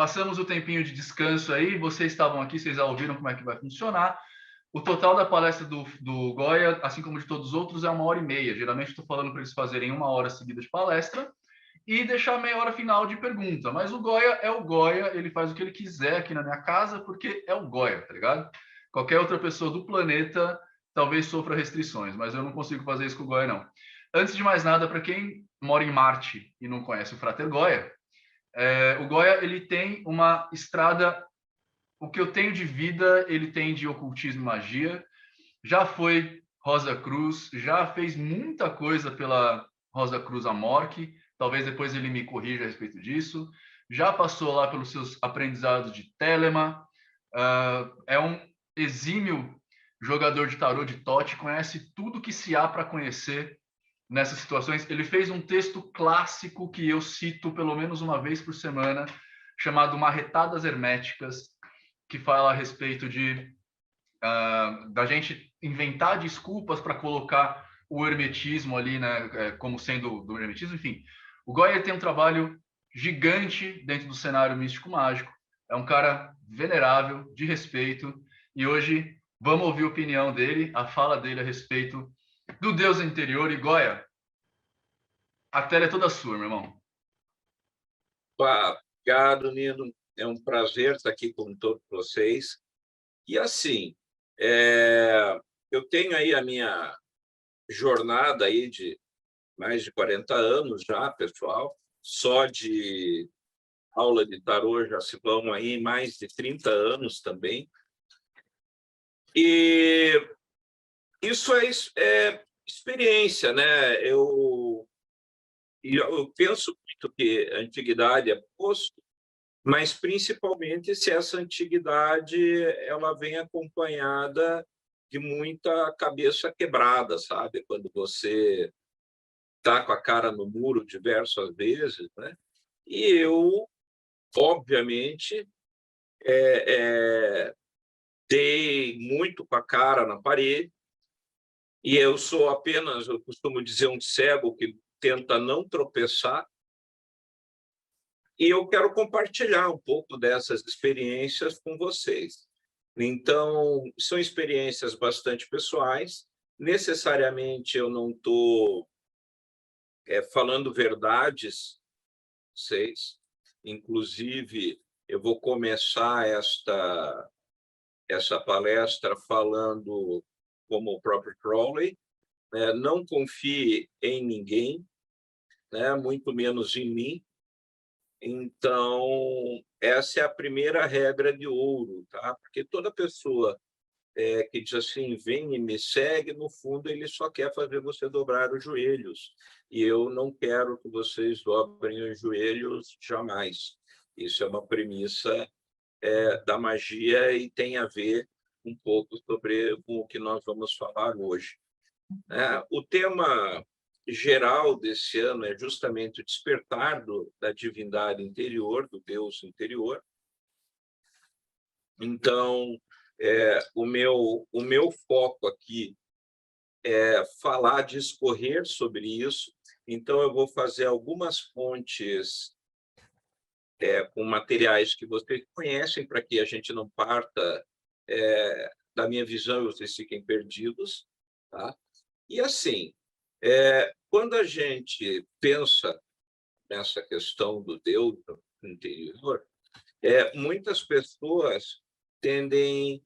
passamos o tempinho de descanso aí, vocês estavam aqui, vocês já ouviram como é que vai funcionar. O total da palestra do Goya, assim como de todos os outros, é 1h30. Geralmente estou falando para eles fazerem 1 hora seguida de palestra e deixar meia hora final de pergunta. Mas o Goya é o Goya, ele faz o que ele quiser aqui na minha casa, porque é o Goya, tá ligado? Qualquer outra pessoa do planeta talvez sofra restrições, mas eu não consigo fazer isso com o Goya, não. Antes de mais nada, para quem mora em Marte e não conhece o Frater Goya, o Goya ele tem uma estrada. O que eu tenho de vida, ele tem de ocultismo e magia. Já foi Rosa Cruz, já fez muita coisa pela Rosa Cruz Amorque. Talvez depois ele me corrija a respeito disso. Já passou lá pelos seus aprendizados de Telema. É um exímio jogador de tarô de Tote, conhece tudo que se há para conhecer nessas situações. Ele fez um texto clássico que eu cito pelo menos uma vez por semana, chamado Marretadas Herméticas, que fala a respeito de da gente inventar desculpas para colocar o hermetismo ali, né, como sendo do hermetismo. Enfim, o Goya tem um trabalho gigante dentro do cenário místico-mágico. É um cara venerável, de respeito, e hoje vamos ouvir a opinião dele, a fala dele a respeito do Deus interior. E Goya, a tela é toda sua, meu irmão. Obrigado, Nino. É um prazer estar aqui com todos vocês. E assim, eu tenho aí a minha jornada aí de mais de 40 anos já, pessoal. Só de aula de tarô já se vão aí mais de 30 anos também. E isso é experiência, né? Eu penso muito que a antiguidade é posto, mas principalmente se essa antiguidade ela vem acompanhada de muita cabeça quebrada, sabe? Quando você está com a cara no muro diversas vezes, né? E eu, obviamente, dei muito com a cara na parede, e eu sou apenas, eu costumo dizer, um cego que tenta não tropeçar. E eu quero compartilhar um pouco dessas experiências com vocês. Então, são experiências bastante pessoais. Necessariamente eu não estou falando verdades, vocês. Inclusive, eu vou começar essa palestra falando como o próprio Crowley, né? Não confie em ninguém, né? Muito menos em mim. Então, essa é a primeira regra de ouro, tá? Porque toda pessoa que diz assim, vem e me segue, no fundo, ele só quer fazer você dobrar os joelhos. E eu não quero que vocês dobrem os joelhos jamais. Isso é uma premissa da magia e tem a ver um pouco com o que nós vamos falar hoje. O tema geral desse ano é justamente o despertar da divindade interior, do Deus interior. Então, o meu foco aqui é falar, discorrer sobre isso. Então, eu vou fazer algumas fontes com materiais que vocês conhecem, para que a gente não parta da minha visão e vocês fiquem perdidos, tá? E assim, quando a gente pensa nessa questão do Deus interior, muitas pessoas tendem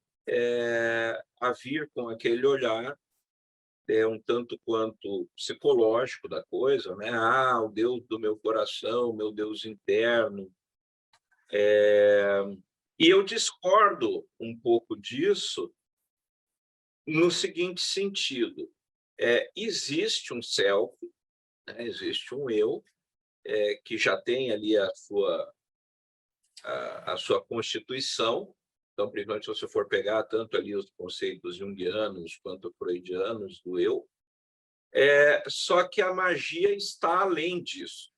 a vir com aquele olhar um tanto quanto psicológico da coisa, né? Ah, o Deus do meu coração, meu Deus interno. E eu discordo um pouco disso no seguinte sentido. Existe um self, né? Existe um eu, que já tem ali a sua constituição. Então, principalmente se você for pegar tanto ali os conceitos junguianos quanto freudianos do eu, só que a magia está além disso.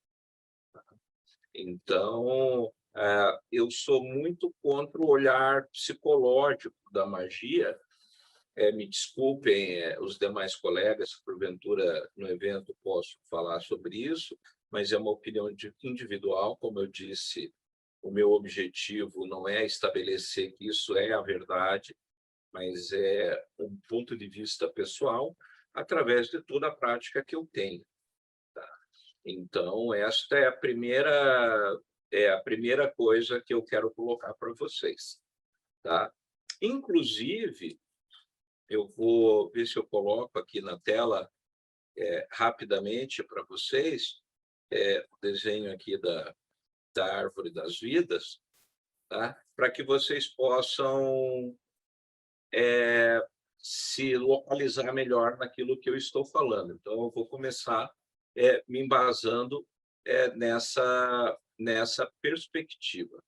Então, eu sou muito contra o olhar psicológico da magia. Me desculpem os demais colegas, se porventura no evento posso falar sobre isso, mas é uma opinião individual, como eu disse O meu objetivo não é estabelecer que isso é a verdade, mas é um ponto de vista pessoal através de toda a prática que eu tenho. Então, esta é a primeira coisa que eu quero colocar para vocês, tá? Inclusive, eu vou ver se eu coloco aqui na tela rapidamente para vocês o desenho aqui da árvore das vidas, tá? Para que vocês possam se localizar melhor naquilo que eu estou falando. Então, eu vou começar me embasando nessa perspectiva,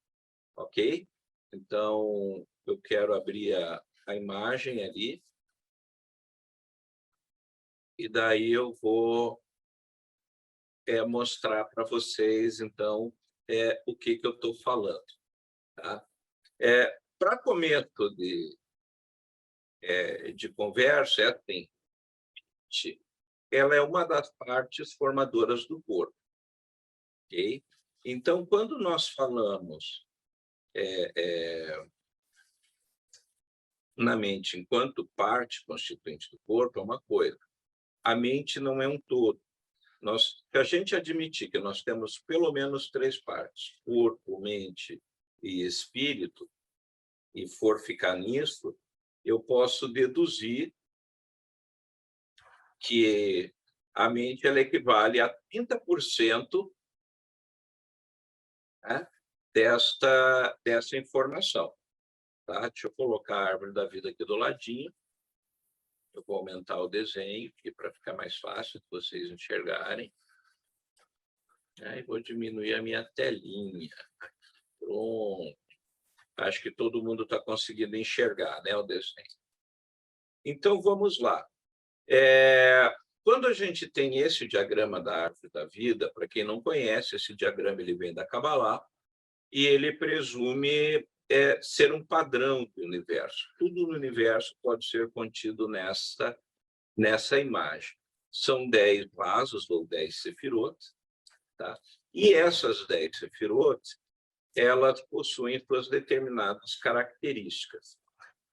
ok? Então, eu quero abrir a imagem ali, e daí eu vou mostrar para vocês, então, o que eu estou falando. Tá? Para começo de conversa, assim, ela é uma das partes formadoras do corpo. Okay? Então, quando nós falamos na mente enquanto parte constituinte do corpo, é uma coisa. A mente não é um todo. Se a gente admitir que nós temos pelo menos 3 partes, corpo, mente e espírito, e for ficar nisso, eu posso deduzir que a mente ela equivale a 30%, né, dessa informação. Tá? Deixa eu colocar a árvore da vida aqui do ladinho. Eu vou aumentar o desenho aqui para ficar mais fácil de vocês enxergarem. Aí vou diminuir a minha telinha. Pronto. Acho que todo mundo está conseguindo enxergar, né, o desenho. Então, vamos lá. Quando a gente tem esse diagrama da árvore da vida, para quem não conhece, esse diagrama ele vem da Kabbalah, e ele presume ser um padrão do universo. Tudo no universo pode ser contido nessa imagem. São 10 vasos, ou 10 sefirot, tá? E essas 10 sefirot, elas possuem suas determinadas características.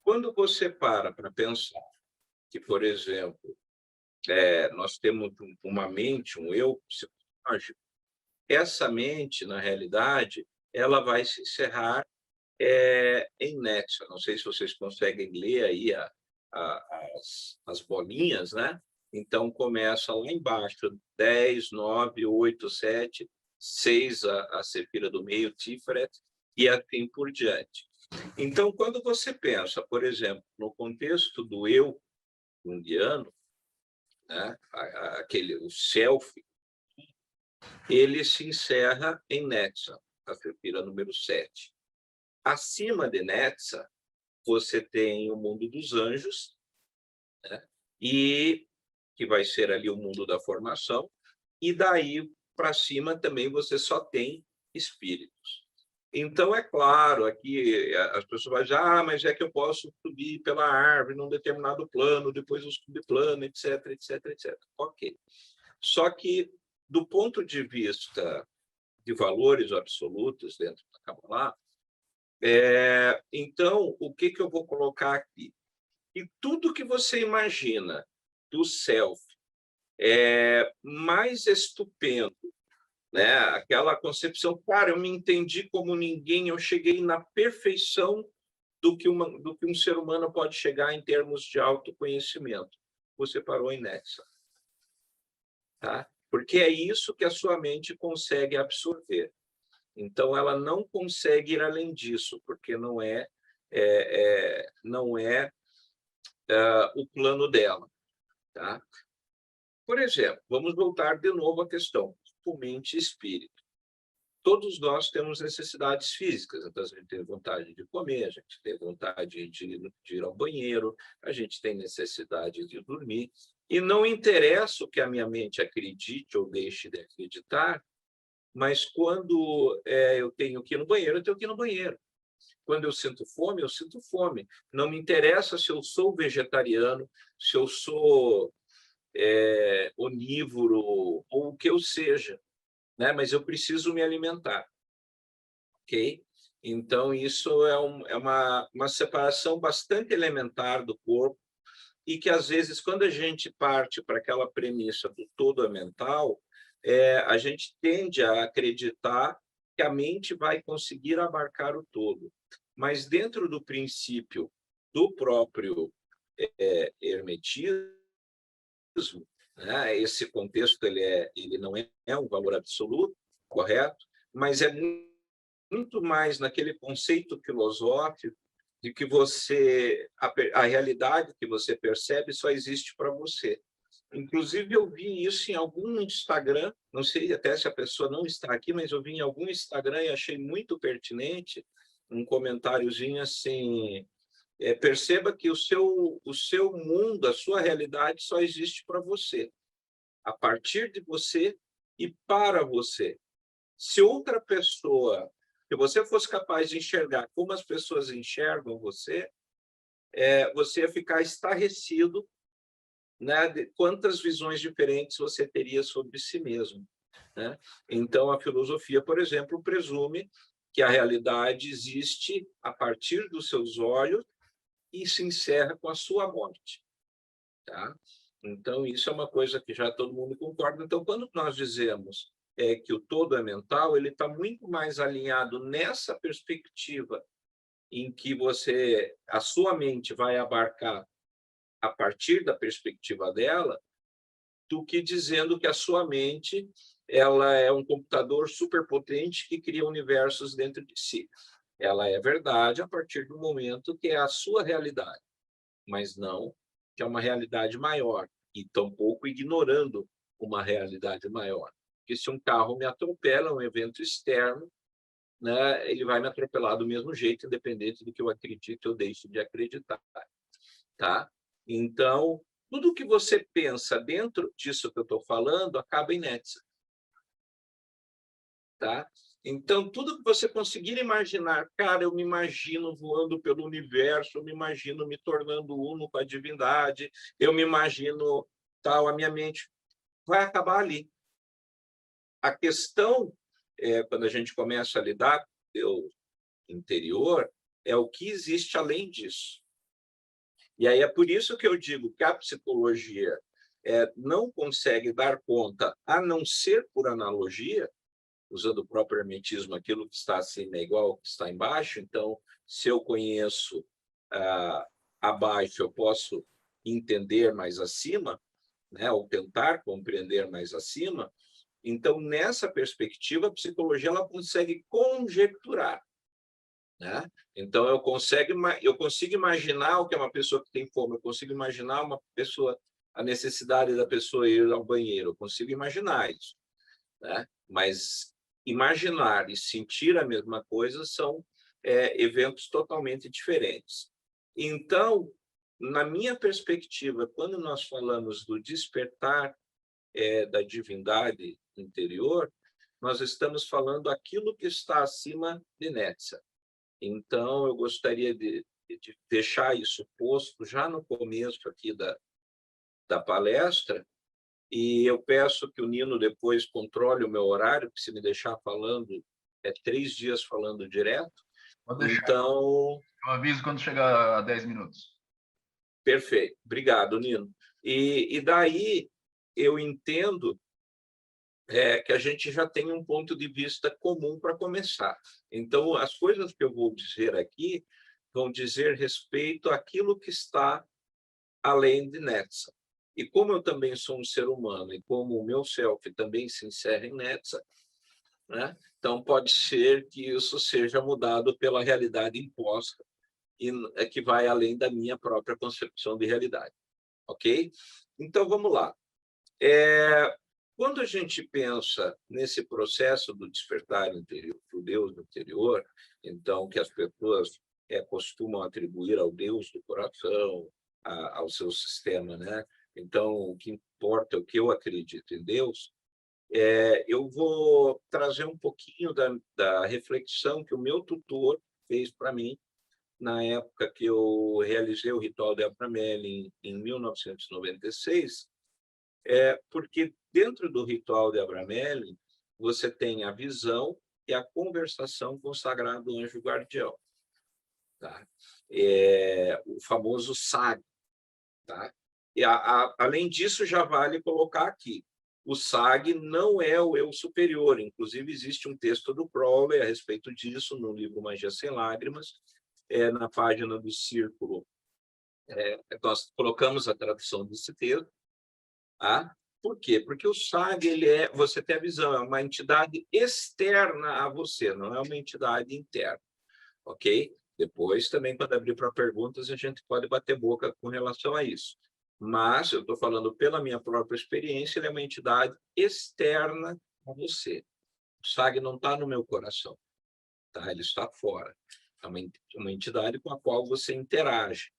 Quando você para pensar que, por exemplo, nós temos uma mente, um eu psicológico, essa mente, na realidade, ela vai se encerrar em Nexa. Não sei se vocês conseguem ler aí as bolinhas, né? Então, começa lá embaixo, 10, 9, 8, 7, 6, a sefira do meio, Tiferet, e assim por diante. Então, quando você pensa, por exemplo, no contexto do eu junguiano, né? O self, ele se encerra em Netza, a sefira número 7. Acima de Netza, você tem o mundo dos anjos, né? E que vai ser ali o mundo da formação, e daí para cima também você só tem espíritos. Então, é claro, aqui as pessoas vão dizer, mas é que eu posso subir pela árvore num determinado plano, depois o subplano, etc, etc, etc. Ok. Só que, do ponto de vista de valores absolutos dentro da Kabbalah, então, o que eu vou colocar aqui? E tudo que você imagina do self mais estupendo, né? Aquela concepção, cara, eu me entendi como ninguém, eu cheguei na perfeição do que um ser humano pode chegar em termos de autoconhecimento. Você parou em Nexa. Tá? Porque é isso que a sua mente consegue absorver. Então, ela não consegue ir além disso, porque não é o plano dela. Tá? Por exemplo, vamos voltar de novo à questão mente e espírito. Todos nós temos necessidades físicas, então a gente tem vontade de comer, a gente tem vontade de ir ao banheiro, a gente tem necessidade de dormir, e não interessa o que a minha mente acredite ou deixe de acreditar, mas quando eu tenho que ir no banheiro, eu tenho que ir no banheiro. Quando eu sinto fome, eu sinto fome. Não me interessa se eu sou vegetariano, se eu sou onívoro ou o que eu seja, né? Mas eu preciso me alimentar. ok? Então, isso é uma separação bastante elementar do corpo e que, às vezes, quando a gente parte para aquela premissa do todo é mental, a gente tende a acreditar que a mente vai conseguir abarcar o todo. Mas, dentro do princípio do próprio hermetismo, né, esse contexto ele não é um valor absoluto, correto? Mas é muito mais naquele conceito filosófico de que a realidade que você percebe só existe para você. Inclusive, eu vi isso em algum Instagram, não sei até se a pessoa não está aqui, mas eu vi em algum Instagram e achei muito pertinente um comentáriozinho assim: perceba que o seu mundo, a sua realidade só existe para você, a partir de você e para você. Se outra pessoa, se você fosse capaz de enxergar como as pessoas enxergam você, você ia ficar estarrecido, né, de quantas visões diferentes você teria sobre si mesmo, né? Então, a filosofia, por exemplo, presume que a realidade existe a partir dos seus olhos e se encerra com a sua morte, tá? Então, isso é uma coisa que já todo mundo concorda. Então, quando nós dizemos que o todo é mental, ele está muito mais alinhado nessa perspectiva em que a sua mente vai abarcar a partir da perspectiva dela, do que dizendo que a sua mente ela é um computador superpotente que cria universos dentro de si. Ela é verdade a partir do momento que é a sua realidade, mas não que é uma realidade maior, e tampouco ignorando uma realidade maior. Porque se um carro me atropela, um evento externo, né, ele vai me atropelar do mesmo jeito, independente do que eu acredite ou deixe de acreditar. Tá? Então, tudo que você pensa dentro disso que eu estou falando acaba em Netza. Tá? Então, tudo que você conseguir imaginar, cara, eu me imagino voando pelo universo, eu me imagino me tornando uno com a divindade, eu me imagino tal, a minha mente vai acabar ali. A questão, quando a gente começa a lidar com o interior, é o que existe além disso. E aí é por isso que eu digo que a psicologia não consegue dar conta, a não ser por analogia, usando o próprio hermetismo, aquilo que está acima é igual ao que está embaixo. Então, se eu conheço abaixo, eu posso entender mais acima, né, ou tentar compreender mais acima. Então, nessa perspectiva, a psicologia ela consegue conjecturar, né? Então, eu consigo imaginar o que é uma pessoa que tem fome, eu consigo imaginar a necessidade da pessoa ir ao banheiro, eu consigo imaginar isso, né? Mas imaginar e sentir a mesma coisa são eventos totalmente diferentes. Então, na minha perspectiva, quando nós falamos do despertar da divindade interior, nós estamos falando aquilo que está acima de Netza. Então, eu gostaria de deixar isso posto já no começo aqui da palestra, e eu peço que o Nino depois controle o meu horário, porque se me deixar falando, 3 dias falando direto. Pode deixar. Então, eu aviso quando chegar a 10 minutos. Perfeito. Obrigado, Nino. E daí eu entendo que a gente já tem um ponto de vista comum para começar. Então, as coisas que eu vou dizer aqui vão dizer respeito àquilo que está além de Netza. E como eu também sou um ser humano e como o meu self também se encerra em Netza, né? Então pode ser que isso seja mudado pela realidade imposta e que vai além da minha própria concepção de realidade, ok? Então vamos lá. Quando a gente pensa nesse processo do despertar interior, do Deus interior, então que as pessoas costumam atribuir ao Deus do coração, ao seu sistema, né? Então, o que importa é o que eu acredito em Deus. Eu vou trazer um pouquinho da reflexão que o meu tutor fez para mim na época que eu realizei o ritual de Abramelin em 1996, porque dentro do ritual de Abramelin você tem a visão e a conversação com o sagrado anjo guardião, tá? O famoso SAG, tá? E além disso, já vale colocar aqui, o SAG não é o eu superior, inclusive existe um texto do Crowley a respeito disso, no livro Magia Sem Lágrimas, na página do Círculo, nós colocamos a tradução desse texto, tá? Por quê? Porque o SAG, você tem a visão, é uma entidade externa a você, não é uma entidade interna, ok? Depois, também, quando abrir para perguntas, a gente pode bater boca com relação a isso. Mas, eu estou falando pela minha própria experiência, ele é uma entidade externa a você. O SAG não está no meu coração, tá? Ele está fora. É uma entidade com a qual você interage,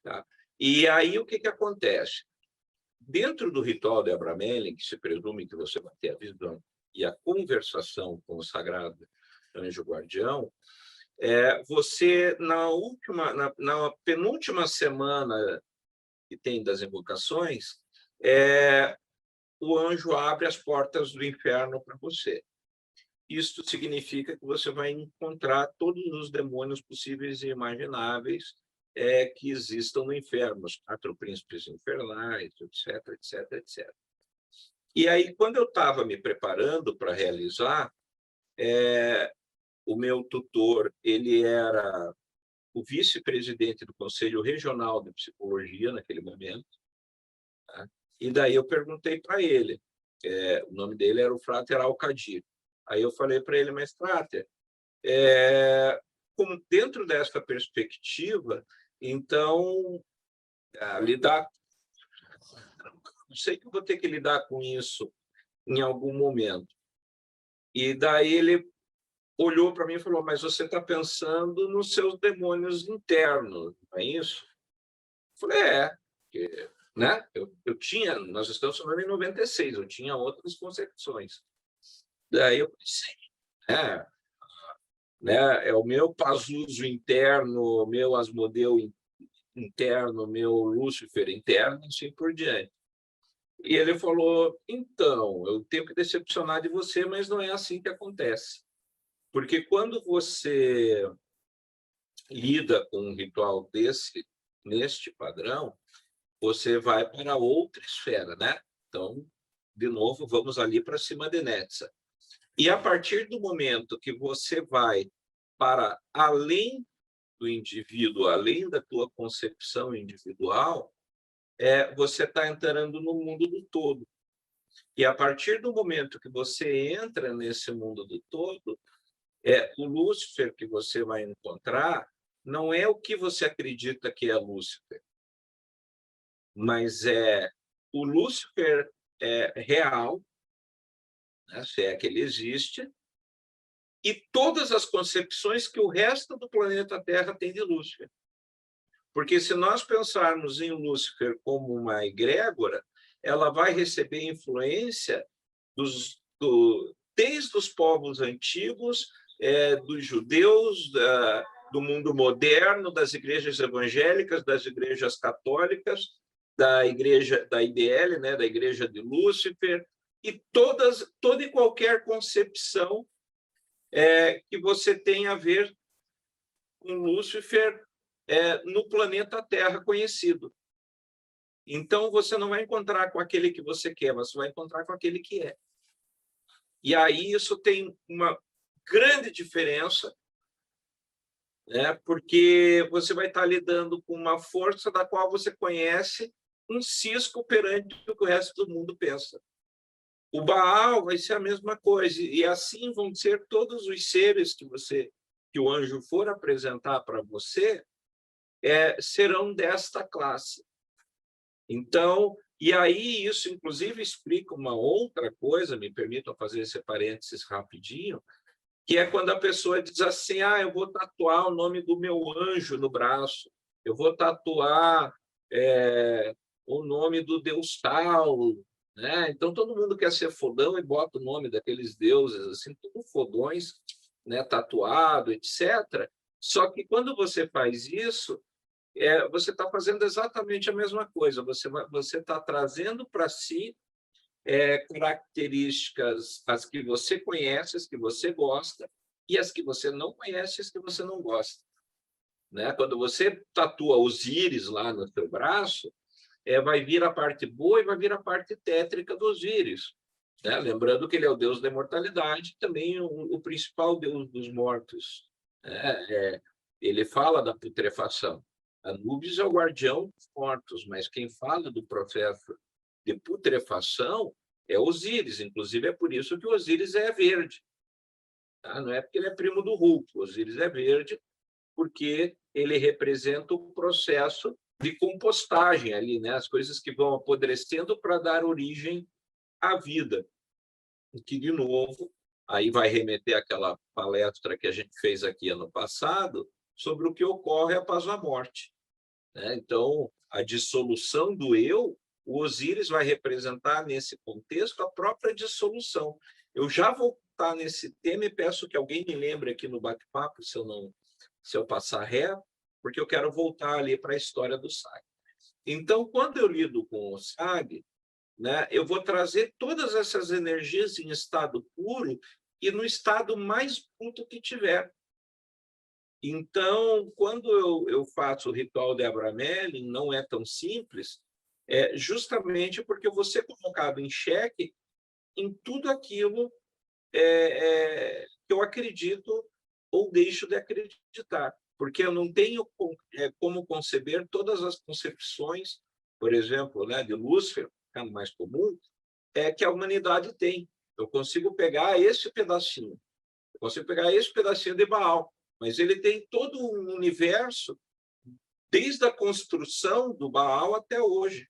tá? E aí, o que acontece? Dentro do ritual de Abramelin, que se presume que você vai ter a visão e a conversação com o sagrado anjo guardião, você, na penúltima semana que tem das invocações, o anjo abre as portas do inferno para você. Isto significa que você vai encontrar todos os demônios possíveis e imagináveis que existam no inferno, os 4 príncipes infernais, etc, etc, etc. E aí, quando eu estava me preparando para realizar, o meu tutor, ele era o vice-presidente do Conselho Regional de Psicologia naquele momento, tá? E daí eu perguntei para ele, o nome dele era o Frater Alcadir. Aí eu falei para ele, mas Frater, como dentro dessa perspectiva, então, não sei que eu vou ter que lidar com isso em algum momento. E daí ele olhou para mim e falou, mas você está pensando nos seus demônios internos, não é isso? Eu falei, porque, né? Eu tinha, nós estamos falando em 96, eu tinha outras concepções. Daí eu pensei, é o meu Pazuzu interno, o meu Asmodeu interno, o meu Lúcifer interno, assim por diante. E ele falou, então, eu tenho que decepcionar de você, mas não é assim que acontece. Porque quando você lida com um ritual neste padrão, você vai para outra esfera, né? Então, de novo, vamos ali para cima de Netza. E a partir do momento que você vai para além do indivíduo, além da tua concepção individual, você está entrando no mundo do todo. E a partir do momento que você entra nesse mundo do todo, o Lúcifer que você vai encontrar não é o que você acredita que é Lúcifer, mas o Lúcifer real, né, se é que ele existe, e todas as concepções que o resto do planeta Terra tem de Lúcifer. Porque se nós pensarmos em Lúcifer como uma egrégora, ela vai receber influência desde os povos antigos, dos judeus, do mundo moderno, das igrejas evangélicas, das igrejas católicas, da igreja da IBL, né, da igreja de Lúcifer, e toda e qualquer concepção que você tem a ver com Lúcifer no planeta Terra conhecido. Então, você não vai encontrar com aquele que você quer, você vai encontrar com aquele que é. E aí isso tem uma grande diferença, né? Porque você vai estar lidando com uma força da qual você conhece um cisco perante o que o resto do mundo pensa. O Baal vai ser a mesma coisa, e assim vão ser todos os seres que o anjo for apresentar para você, serão desta classe. Então, e aí isso inclusive explica uma outra coisa, me permitam fazer esse parênteses rapidinho, que é quando a pessoa diz assim, eu vou tatuar o nome do meu anjo no braço, eu vou tatuar o nome do Deus tal, né? Então todo mundo quer ser fodão e bota o nome daqueles deuses, assim, tudo fodões, né? Tatuado, etc. Só que quando você faz isso, você está fazendo exatamente a mesma coisa, você está trazendo para si características, as que você conhece, as que você gosta, e as que você não conhece, as que você não gosta. Né? Quando você tatua Osíris lá no seu braço, vai vir a parte boa e vai vir a parte tétrica do Osíris. Né? Lembrando que ele é o deus da imortalidade, também o principal deus dos mortos. Ele fala da putrefação. Anubis é o guardião dos mortos, mas quem fala do processo de putrefação é Osíris. Inclusive, é por isso que o Osíris é verde. Tá? Não é porque ele é primo do Hulk. O Osíris é verde porque ele representa o processo de compostagem ali, né? As coisas que vão apodrecendo para dar origem à vida. O que, de novo, aí vai remeter àquela palestra que a gente fez aqui ano passado sobre o que ocorre após a morte. Né? Então, a dissolução do eu, o Osíris vai representar, nesse contexto, a própria dissolução. Eu já vou estar nesse tema e peço que alguém me lembre aqui no bate-papo, se eu passar reto, porque eu quero voltar ali para a história do SAG. Então, quando eu lido com o SAG, né, eu vou trazer todas essas energias em estado puro e no estado mais puro que tiver. Então, quando eu faço o ritual de Abramelin, não é tão simples, justamente porque eu vou ser colocado em xeque em tudo aquilo que eu acredito ou deixo de acreditar, porque eu não tenho como conceber todas as concepções, por exemplo, né, de Lúcifer, que é o mais comum, que a humanidade tem. Eu consigo pegar esse pedacinho, de Baal, mas ele tem todo um universo desde a construção do Baal até hoje.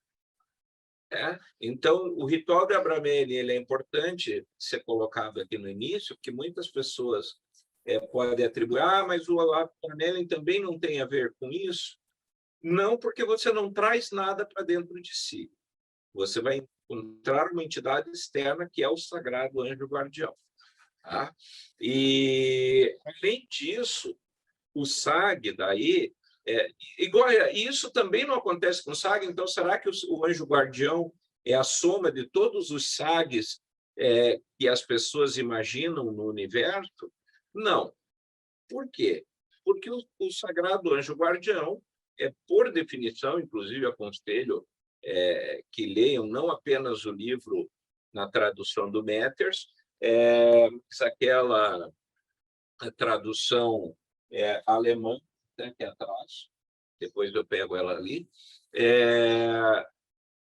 Então, o ritual de Abramelin ele é importante ser colocado aqui no início, porque muitas pessoas podem atribuir, mas o Abramelin também não tem a ver com isso. Não, porque você não traz nada para dentro de si. Você vai encontrar uma entidade externa que é o sagrado anjo guardião. Tá? E, além disso, o SAG daí... isso também não acontece com o SAG, então será que o anjo guardião é a soma de todos os SAGs que as pessoas imaginam no universo? Não. Por quê? Porque o sagrado anjo guardião por definição, inclusive aconselho que leiam não apenas o livro na tradução do Matters, aquela tradução alemã, né, que é atrás, depois eu pego ela ali,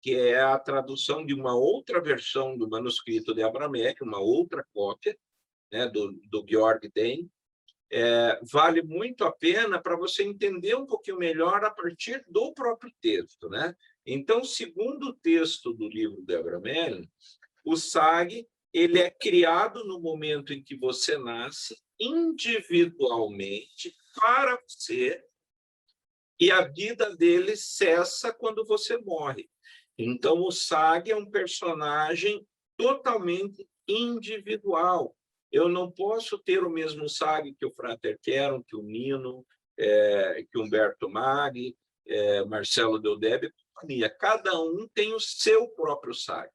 que é a tradução de uma outra versão do manuscrito de Abramelin, uma outra cópia, né, do Georg Dehn. Vale muito a pena para você entender um pouquinho melhor a partir do próprio texto. Né? Então, segundo o texto do livro de Abramelin, o SAG ele é criado no momento em que você nasce, individualmente, para você, e a vida dele cessa quando você morre. Então, o SAG é um personagem totalmente individual. Eu não posso ter o mesmo SAG que o Frater Keron, que o Nino, que o Humberto Maggi, Marcelo Deldébio e companhia. Cada um tem o seu próprio SAG.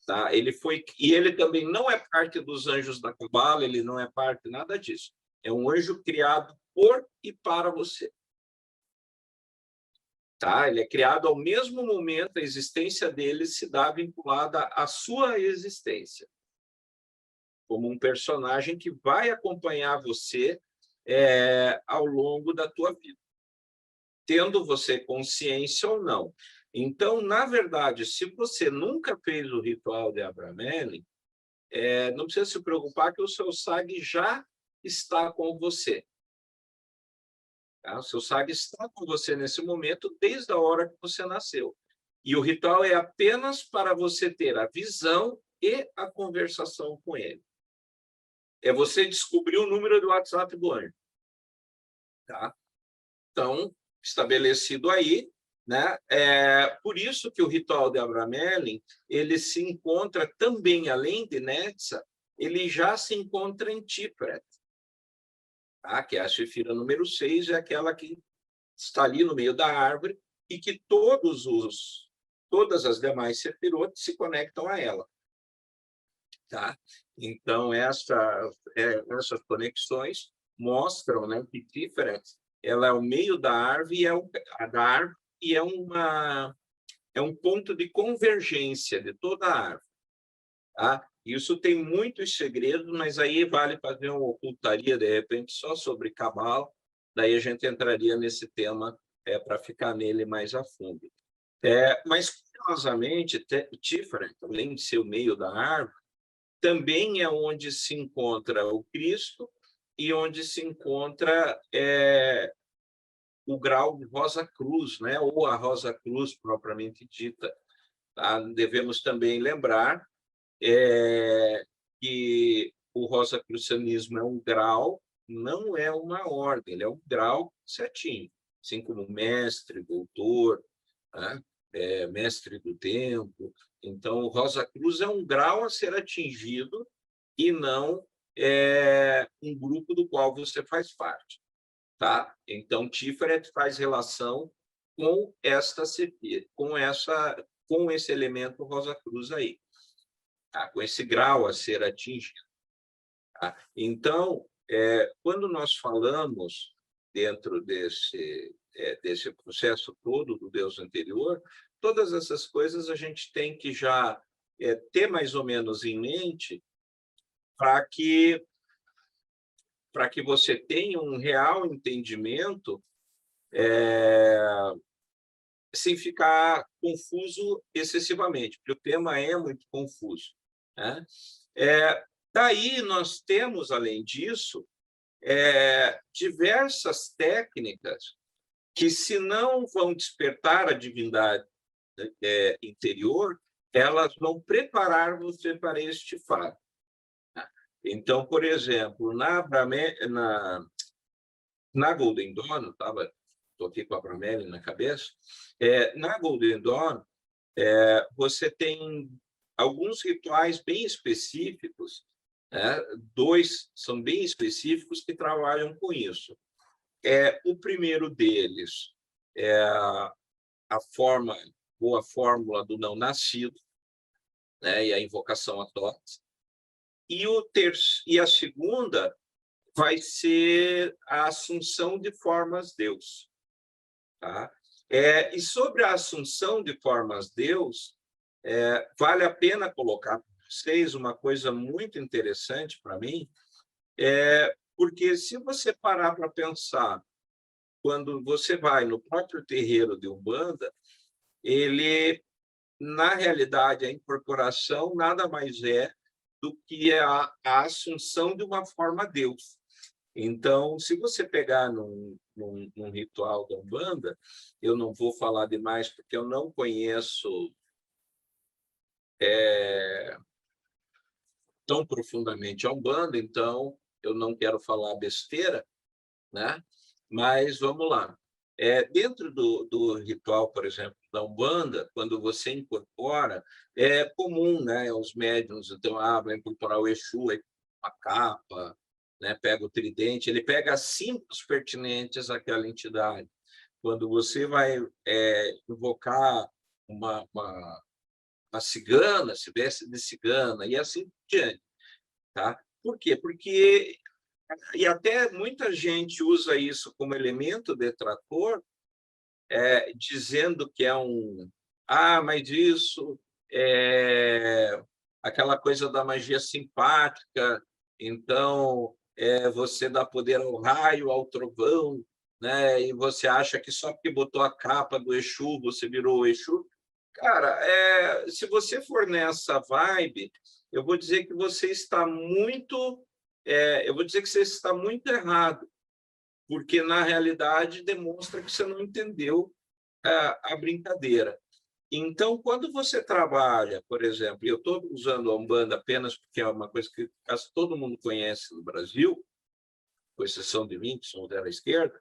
Tá? E ele também não é parte dos anjos da Cabala, ele não é parte nada disso. É um anjo criado por e para você. Tá? Ele é criado ao mesmo momento, a existência dele se dá vinculada à sua existência, como um personagem que vai acompanhar você ao longo da tua vida, tendo você consciência ou não. Então, na verdade, se você nunca fez o ritual de Abramelin, não precisa se preocupar que o seu SAG já está com você. Tá? O seu SAG está com você nesse momento desde a hora que você nasceu. E o ritual é apenas para você ter a visão e a conversação com ele. É você descobrir o número do WhatsApp do anjo. Tá? Então, estabelecido aí, né? Por isso que o ritual de Abramelin ele se encontra também, além de Netza, ele já se encontra em Tipret, tá? Que é a Sefira número 6, é aquela que está ali no meio da árvore e que todos todas as demais sefirot se conectam a ela. Tá? Então, essas conexões mostram, né, que Tiferet, ela é o meio da árvore, e é um ponto de convergência de toda a árvore. Tá? Isso tem muitos segredos, mas aí vale fazer uma ocultaria, de repente, só sobre Cabala, daí a gente entraria nesse tema para ficar nele mais a fundo. Mas, curiosamente, Tiferet, além de ser o meio da árvore, também é onde se encontra o Cristo e onde se encontra o grau de Rosa Cruz, né? Ou a Rosa Cruz propriamente dita. Tá? Devemos também lembrar que o rosacrucianismo é um grau, não é uma ordem, ele é um grau certinho, assim como mestre, doutor, né? Mestre do tempo. Então, o Rosa Cruz é um grau a ser atingido e não um grupo do qual você faz parte. Tá? Então, Tiferet faz relação com com esse elemento Rosa Cruz aí, tá? Com esse grau a ser atingido. Tá? Então, quando nós falamos dentro desse processo todo do Deus anterior, todas essas coisas a gente tem que já ter mais ou menos em mente para que você tenha um real entendimento sem ficar confuso excessivamente, porque o tema é muito confuso. Né? Daí nós temos, além disso, diversas técnicas que, se não vão despertar a divindade interior, elas vão preparar você para este fato. Então, por exemplo, na Golden Dawn, estou aqui com a Brameli na cabeça, na Golden Dawn, você tem alguns rituais bem específicos, né? 2 são bem específicos que trabalham com isso. O primeiro deles é a fórmula do não nascido, né? E a invocação a Thoth. E a segunda vai ser a assunção de formas Deus. Tá? E sobre a assunção de formas Deus, vale a pena colocar para vocês uma coisa muito interessante para mim, porque se você parar para pensar, quando você vai no próprio terreiro de Umbanda, ele, na realidade, a incorporação nada mais é do que a assunção de uma forma Deus. Então, se você pegar num ritual da Umbanda, eu não vou falar demais porque eu não conheço tão profundamente a Umbanda, então eu não quero falar besteira, né? Mas vamos lá. Dentro do ritual, por exemplo, da Umbanda, quando você incorpora, é comum, né? Os médiuns, então, vai incorporar o Exu, a capa, né? Pega o tridente, ele pega símbolos pertinentes àquela entidade. Quando você vai invocar uma cigana, se veste de cigana, e assim por diante. Tá? Por quê? Porque até muita gente usa isso como elemento detrator, dizendo que é mas isso é aquela coisa da magia simpática, então você dá poder ao raio, ao trovão, né? E você acha que só porque botou a capa do Exu, você virou o Exu. Cara, se você for nessa vibe, eu vou dizer que você está muito errado, porque, na realidade, demonstra que você não entendeu a brincadeira. Então, quando você trabalha, por exemplo, eu estou usando a Umbanda apenas porque é uma coisa que quase todo mundo conhece no Brasil, com exceção de mim, que sou da esquerda,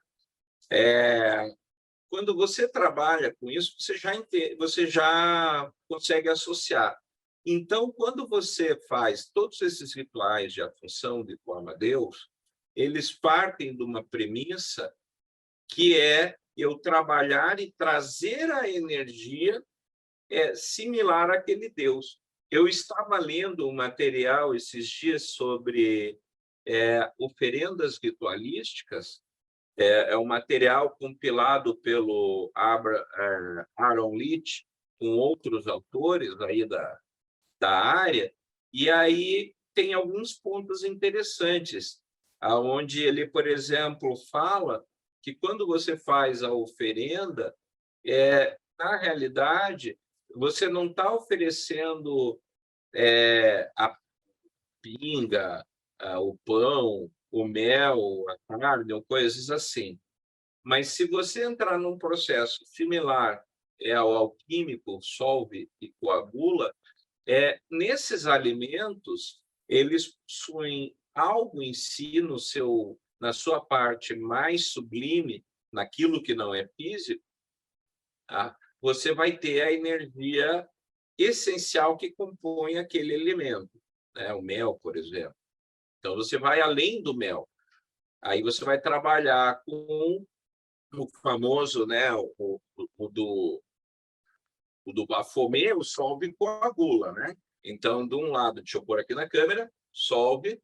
quando você trabalha com isso, você já consegue associar. Então, quando você faz todos esses rituais de afunção de forma a Deus, eles partem de uma premissa que é eu trabalhar e trazer a energia similar àquele Deus. Eu estava lendo um material esses dias sobre oferendas ritualísticas. É um material compilado pelo Aaron Leach, com outros autores aí da área, e aí tem alguns pontos interessantes, aonde ele, por exemplo, fala que quando você faz a oferenda, na realidade, você não está oferecendo a pinga, o pão, o mel, a carne, ou coisas assim. Mas se você entrar num processo similar ao alquímico, solve e coagula, nesses alimentos, eles possuem algo em si na sua parte mais sublime, naquilo que não é físico, tá? Você vai ter a energia essencial que compõe aquele alimento, né? O mel, por exemplo. Então, você vai além do mel. Aí você vai trabalhar com o famoso, né, o do Baphomet, o solve e coagula, né? Então, de um lado, deixa eu pôr aqui na câmera, solve,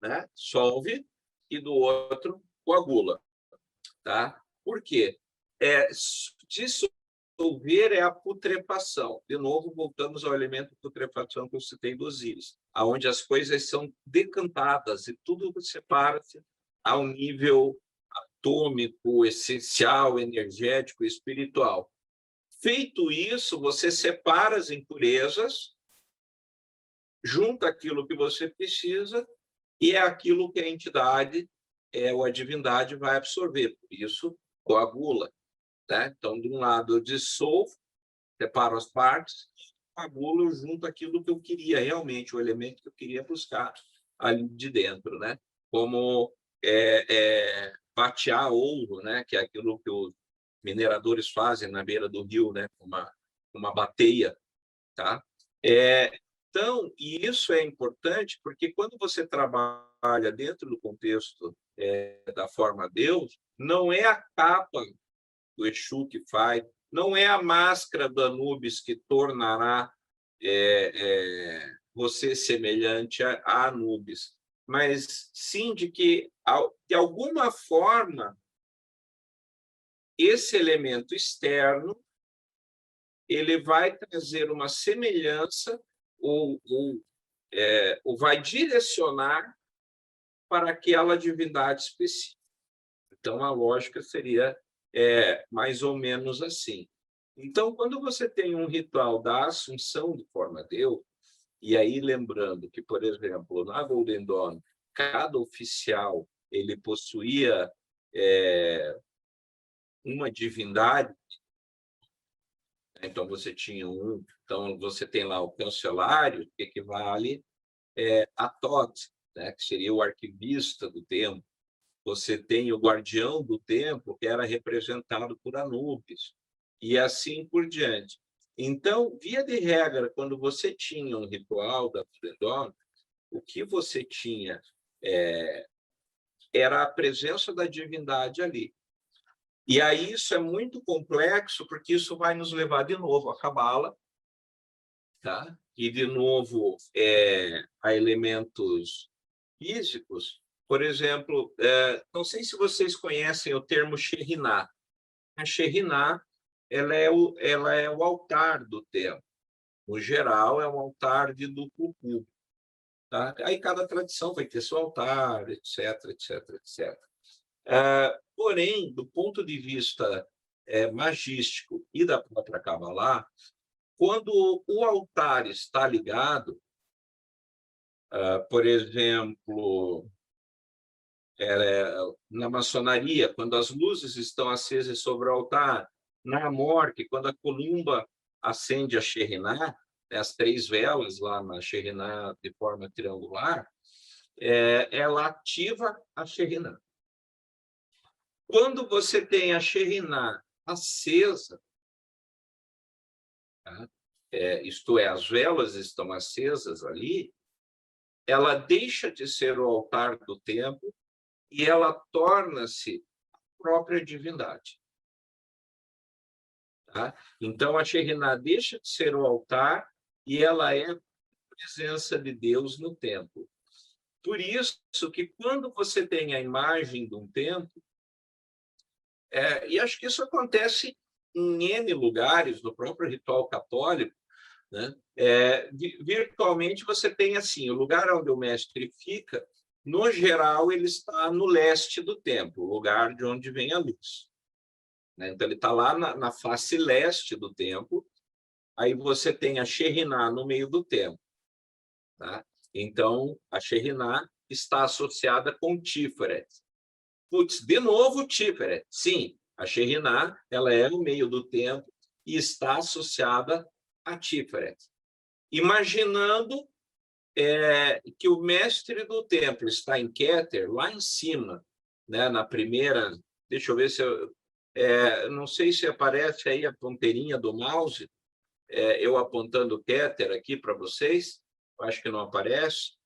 né? Solve, e do outro, coagula, tá? Por quê? Dissolver é a putrefação. De novo, voltamos ao elemento putrefação que eu citei do Osíris, onde as coisas são decantadas e tudo separa-se ao nível atômico, essencial, energético, espiritual. Feito isso, você separa as impurezas, junta aquilo que você precisa e é aquilo que a entidade ou a divindade vai absorver. Por isso, coagula, né? Então, de um lado, eu dissolvo, separo as partes, coagulo junto aquilo que eu queria realmente, o elemento que eu queria buscar ali de dentro, né? Como fatiar ouro, né? Que é aquilo que os mineradores fazem na beira do rio, né? Uma bateia, tá? Então, e isso é importante porque quando você trabalha dentro do contexto da forma Deus, não é a capa do Exu que faz, não é a máscara do Anubis que tornará você semelhante a Anubis, mas sim de que, de alguma forma, esse elemento externo ele vai trazer uma semelhança ou vai direcionar para aquela divindade específica. Então, a lógica seria mais ou menos assim. Então, quando você tem um ritual da Assunção de forma Deus, e aí lembrando que, por exemplo, na Golden Dawn, cada oficial ele possuía uma divindade. Então, você tinha então você tem lá o cancelário, que equivale a Thoth, né, que seria o arquivista do templo. Você tem o guardião do templo, que era representado por Anubis, e assim por diante. Então, via de regra, quando você tinha um ritual da Dawn, o que você tinha era a presença da divindade ali. E aí isso é muito complexo, porque isso vai nos levar de novo à Cabala, tá? E de novo a elementos físicos. Por exemplo, não sei se vocês conhecem o termo Shekhinah. A Shekhinah ela é o altar do templo. No geral, é um altar de duplo cubo. Tá? Aí cada tradição vai ter seu altar, etc, etc, etc. Porém, do ponto de vista magístico e da própria Kabbalah, quando o altar está ligado, por exemplo, na maçonaria, quando as luzes estão acesas sobre o altar, na Amorque, quando a columba acende a Shekhinah, as 3 velas lá na Shekhinah de forma triangular, ela ativa a Shekhinah. Quando você tem a Shekhinah acesa, tá? Isto é, as velas estão acesas ali, ela deixa de ser o altar do templo e ela torna-se a própria divindade. Tá? Então, a Shekhinah deixa de ser o altar e ela é a presença de Deus no templo. Por isso que quando você tem a imagem de um templo, e acho que isso acontece em N lugares, no próprio ritual católico, né? Virtualmente você tem assim, o lugar onde o mestre fica, no geral, ele está no leste do templo, o lugar de onde vem a luz. Né? Então, ele está lá na face leste do templo, aí você tem a Shekhinah no meio do templo. Tá? Então, a Shekhinah está associada com Tiferet. Putz, de novo Tiferet. Sim, a Shekhinah, ela é no meio do templo e está associada a Tiferet. Imaginando que o mestre do templo está em Keter, lá em cima, né, na primeira... Deixa eu ver se eu... não sei se aparece aí a ponteirinha do mouse, eu apontando Keter aqui para vocês, acho que não aparece.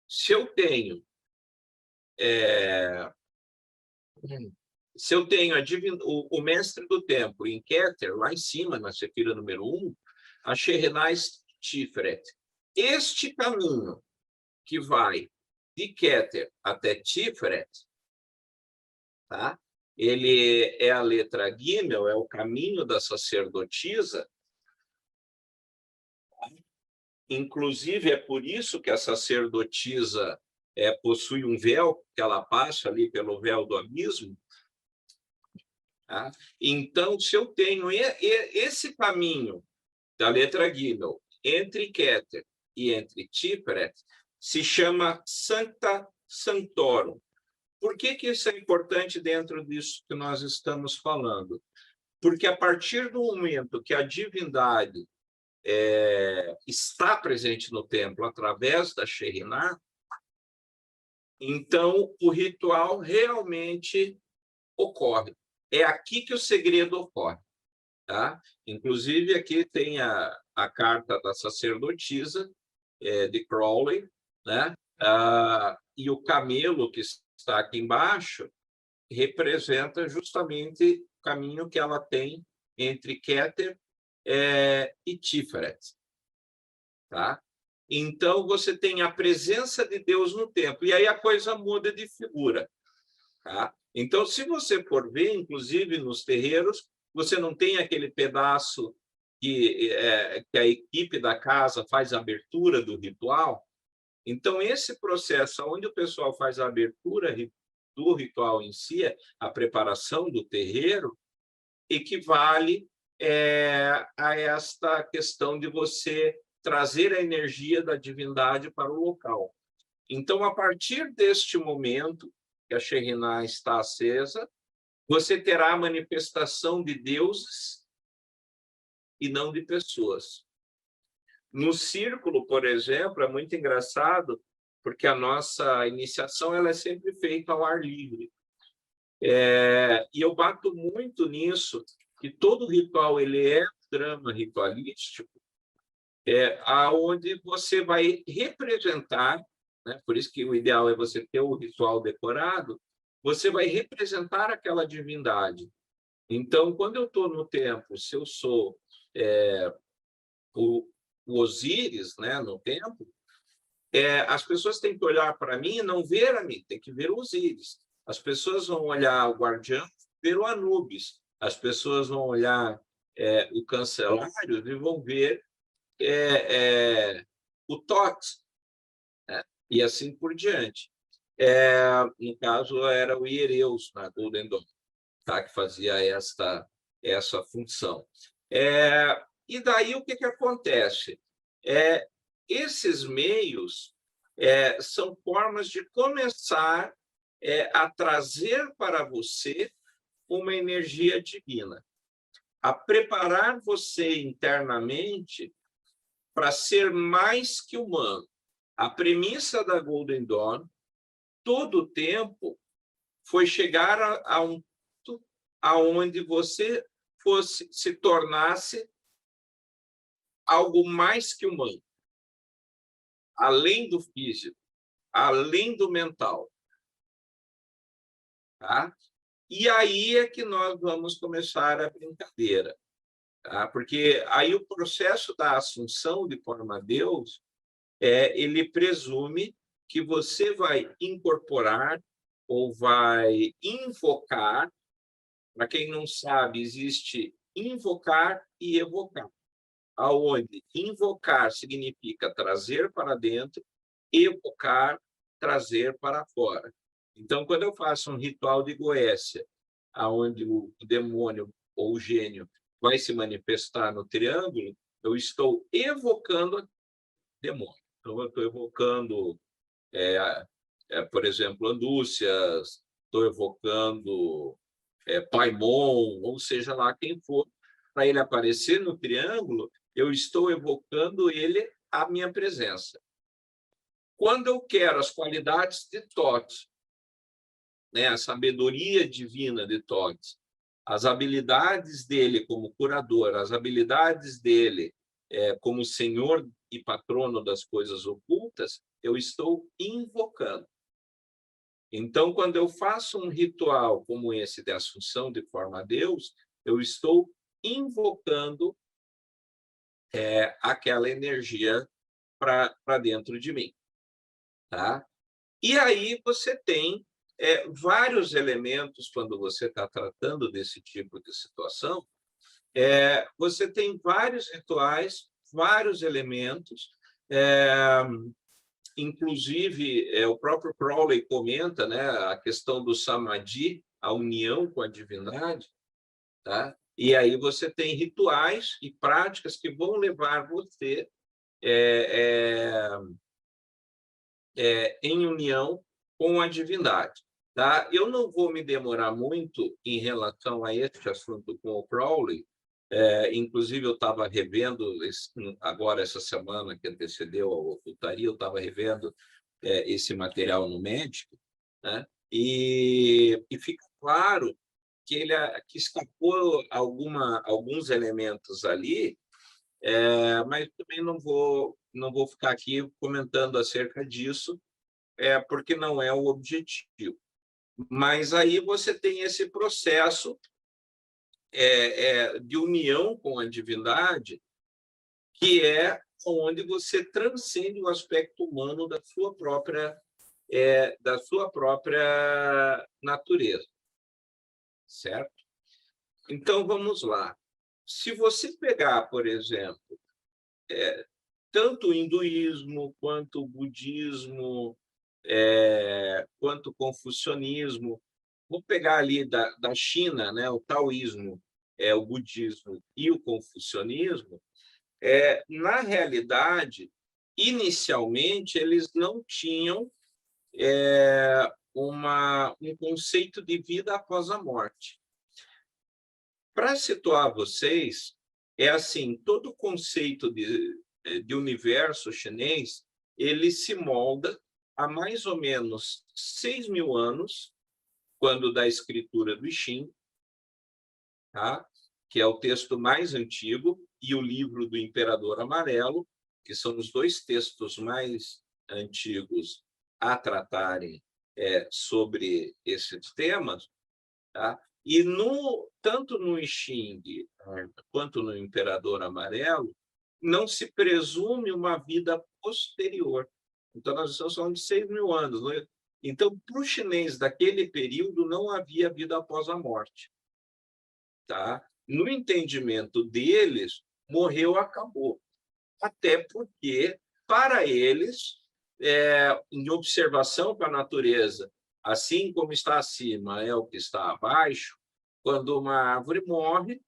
Se eu tenho o mestre do templo em Keter, lá em cima, na Sefira número 1, a Shekhinah Tiferet. Este caminho que vai de Keter até Tiferet, tá? Ele é a letra Gimel, é o caminho da sacerdotisa. Inclusive, é por isso que a sacerdotisa possui um véu, que ela passa ali pelo véu do abismo. Tá? Então, se eu tenho esse caminho da letra Gimel entre Keter e entre Tiferet, se chama Sancta Sanctorum. Por que isso é importante dentro disso que nós estamos falando? Porque a partir do momento que a divindade está presente no templo através da Shekhinah, então o ritual realmente ocorre. É aqui que o segredo ocorre. Tá? Inclusive, aqui tem a carta da sacerdotisa de Crowley, né? E o camelo que está aqui embaixo representa justamente o caminho que ela tem entre Keter e Tiferet. Tá? Então, você tem a presença de Deus no templo, e aí a coisa muda de figura. Tá? Então, se você for ver, inclusive nos terreiros, você não tem aquele pedaço que a equipe da casa faz a abertura do ritual. Então, esse processo onde o pessoal faz a abertura do ritual em si, a preparação do terreiro, equivale a esta questão de você trazer a energia da divindade para o local. Então, a partir deste momento que a Shekhinah está acesa, você terá a manifestação de deuses e não de pessoas. No círculo, por exemplo, é muito engraçado, porque a nossa iniciação ela é sempre feita ao ar livre. E eu bato muito nisso, que todo ritual ele é um drama ritualístico, aonde você vai representar, né? Por isso que o ideal é você ter o ritual decorado, você vai representar aquela divindade. Então, quando eu estou no templo, se eu sou o Osíris, né, no templo, as pessoas têm que olhar para mim e não ver a mim, tem que ver o Osíris. As pessoas vão olhar o guardião, ver o Anubis. As pessoas vão olhar o cancelário e vão ver o Thoth, né? E assim por diante. No caso, era o Hiereus, na Golden Dawn, tá? Que fazia essa função. E daí o que acontece? Esses meios são formas de começar a trazer para você uma energia divina, a preparar você internamente para ser mais que humano. A premissa da Golden Dawn, todo o tempo, foi chegar a um ponto aonde você se tornasse algo mais que humano, além do físico, além do mental. Tá? E aí é que nós vamos começar a brincadeira, tá? Porque aí o processo da assunção de forma a Deus, ele presume que você vai incorporar ou vai invocar. Para quem não sabe, existe invocar e evocar, aonde invocar significa trazer para dentro, evocar, trazer para fora. Então, quando eu faço um ritual de Goécia, aonde o demônio ou o gênio vai se manifestar no triângulo, eu estou evocando o demônio. Então, eu estou evocando, por exemplo, Andúcias, estou evocando Paimon, ou seja lá quem for, para ele aparecer no triângulo, eu estou evocando ele à minha presença. Quando eu quero as qualidades de Thoth, né, a sabedoria divina de Thoth, as habilidades dele como curador, as habilidades dele como senhor e patrono das coisas ocultas, eu estou invocando. Então, quando eu faço um ritual como esse de assunção de forma a Deus, eu estou invocando aquela energia para dentro de mim. Tá? E aí você tem vários elementos, quando você está tratando desse tipo de situação, você tem vários rituais, vários elementos, inclusive o próprio Crowley comenta, né, a questão do samadhi, a união com a divindade, tá? E aí você tem rituais e práticas que vão levar você em união com a divindade. Tá? Eu não vou me demorar muito em relação a este assunto com o Crowley. Inclusive, eu estava revendo, agora essa semana que antecedeu a ocultaria, eu estava revendo esse material no Médico, né? E fica claro que que escapou alguns elementos ali, mas também não vou ficar aqui comentando acerca disso, porque não é o objetivo. Mas aí você tem esse processo de união com a divindade, que é onde você transcende o aspecto humano da sua própria natureza, certo? Então, vamos lá. Se você pegar, por exemplo, tanto o hinduísmo, quanto o budismo, quanto o confucionismo, vou pegar ali da China, né, o taoísmo, o budismo e o confucionismo, na realidade, inicialmente, eles não tinham um conceito de vida após a morte. Para situar vocês, assim, todo conceito de universo chinês, ele se molda há mais ou menos 6.000 anos, quando da escritura do I Ching, tá? Que é o texto mais antigo, e o livro do Imperador Amarelo, que são os dois textos mais antigos a tratarem sobre esses temas, tá? E tanto no I Ching quanto no Imperador Amarelo, não se presume uma vida posterior. Então, nós estamos falando de 6.000 anos. Né? Então, para o chinês daquele período, não havia vida após a morte. Tá? No entendimento deles, morreu, acabou. Até porque, para eles, em observação com a natureza, assim como está acima é o que está abaixo, quando uma árvore morre,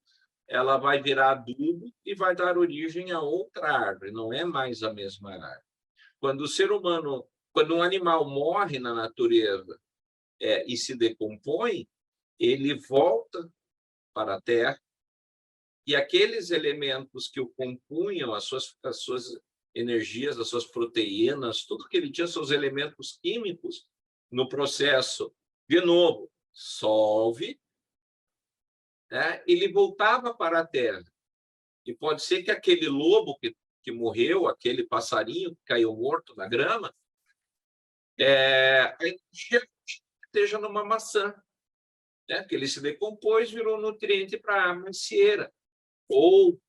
ela vai virar adubo e vai dar origem a outra árvore, não é mais a mesma árvore. Quando um animal morre na natureza e se decompõe, ele volta para a terra, e aqueles elementos que o compunham, as suas energias, as suas proteínas, tudo que ele tinha, seus elementos químicos, no processo, de novo, solve, né? Ele voltava para a terra. E pode ser que aquele lobo que morreu, aquele passarinho que caiu morto na grama, esteja numa maçã. né? Que ele se decompôs, virou nutriente para a macieira, ou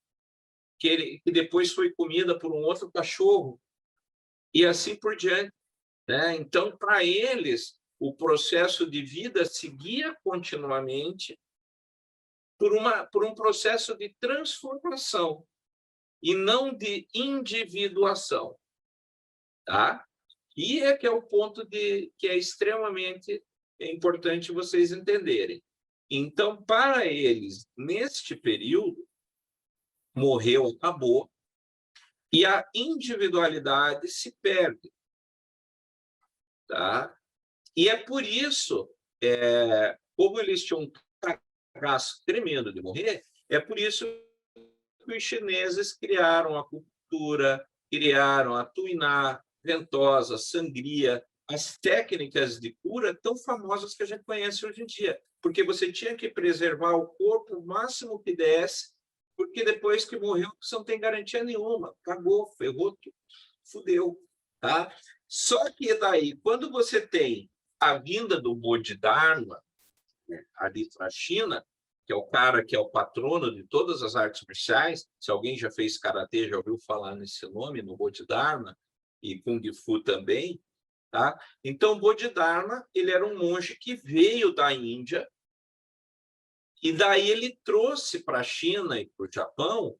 que depois foi comida por um outro cachorro, e assim por diante, né? Então, para eles, o processo de vida seguia continuamente por um processo de transformação e não de individuação, tá? E é que é o ponto que é extremamente importante vocês entenderem. Então, para eles, neste período, morreu, acabou, e a individualidade se perde, tá? E é por isso, como eles tinham um cagaço tremendo de morrer, é por isso que os chineses criaram a acupuntura, criaram a tuiná, ventosa, sangria, as técnicas de cura tão famosas que a gente conhece hoje em dia, porque você tinha que preservar o corpo o máximo que desse, porque depois que morreu, você não tem garantia nenhuma, cagou, ferrou, fudeu, tá? Só que daí, quando você tem a vinda do Bodhidharma, né, ali para a China, que é o cara que é o patrono de todas as artes marciais, se alguém já fez karatê, já ouviu falar nesse nome, no Bodhidharma, e Kung Fu também, tá? Então, Bodhidharma, ele era um monge que veio da Índia, e daí ele trouxe para a China e para o Japão,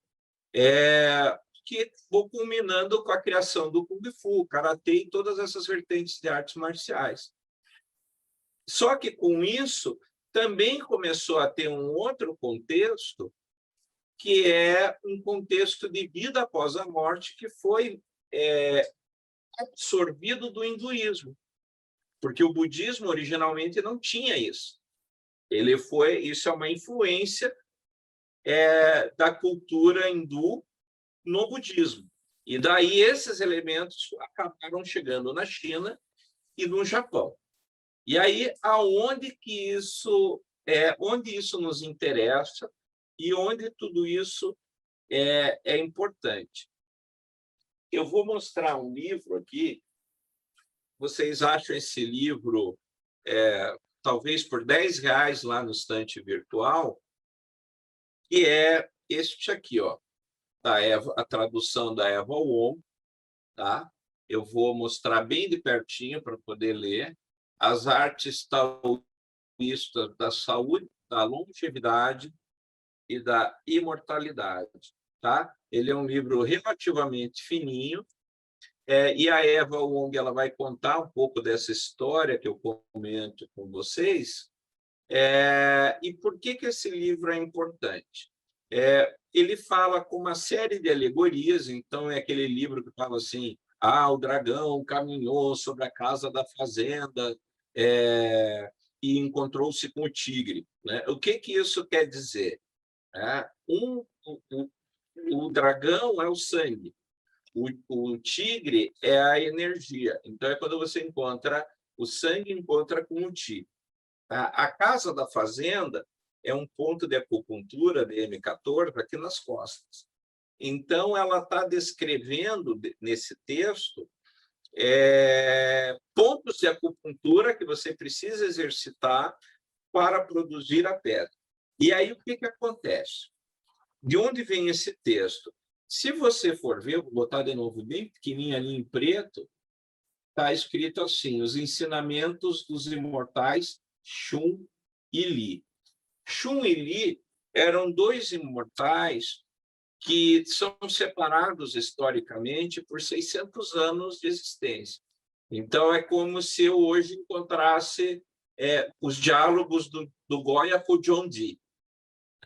que vou culminando com a criação do Kung Fu, Karatê e todas essas vertentes de artes marciais. Só que com isso também começou a ter um outro contexto, que é um contexto de vida após a morte, que foi absorvido do hinduísmo, porque o budismo originalmente não tinha isso. Isso é uma influência da cultura hindu no budismo. E daí esses elementos acabaram chegando na China e no Japão. E aí, onde isso nos interessa e onde tudo isso é importante. Eu vou mostrar um livro aqui. Vocês acham esse livro, talvez por R$10 lá no estante virtual, que é este aqui, ó, da Eva, a tradução da Eva Wong, tá? Eu vou mostrar bem de pertinho para poder ler. As artes taoístas da saúde, da longevidade e da imortalidade, tá? Ele é um livro relativamente fininho, e a Eva Wong ela vai contar um pouco dessa história que eu comento com vocês. E por que esse livro é importante? Ele fala com uma série de alegorias, então é aquele livro que fala assim, o dragão caminhou sobre a casa da fazenda e encontrou-se com o tigre, né? O que isso quer dizer? O dragão é o sangue, o tigre é a energia. Então, quando você encontra o sangue, encontra com o tigre. A casa da fazenda é um ponto de acupuntura de M14 aqui nas costas. Então, ela está descrevendo, nesse texto, pontos de acupuntura que você precisa exercitar para produzir a pedra. E aí, o que acontece? De onde vem esse texto? Se você for ver, vou botar de novo bem pequenininho ali em preto, está escrito assim, os ensinamentos dos imortais Shun e Li. Shun e Li eram dois imortais que são separados historicamente por 600 anos de existência. Então, é como se eu hoje encontrasse os diálogos do Goya com o John Dee,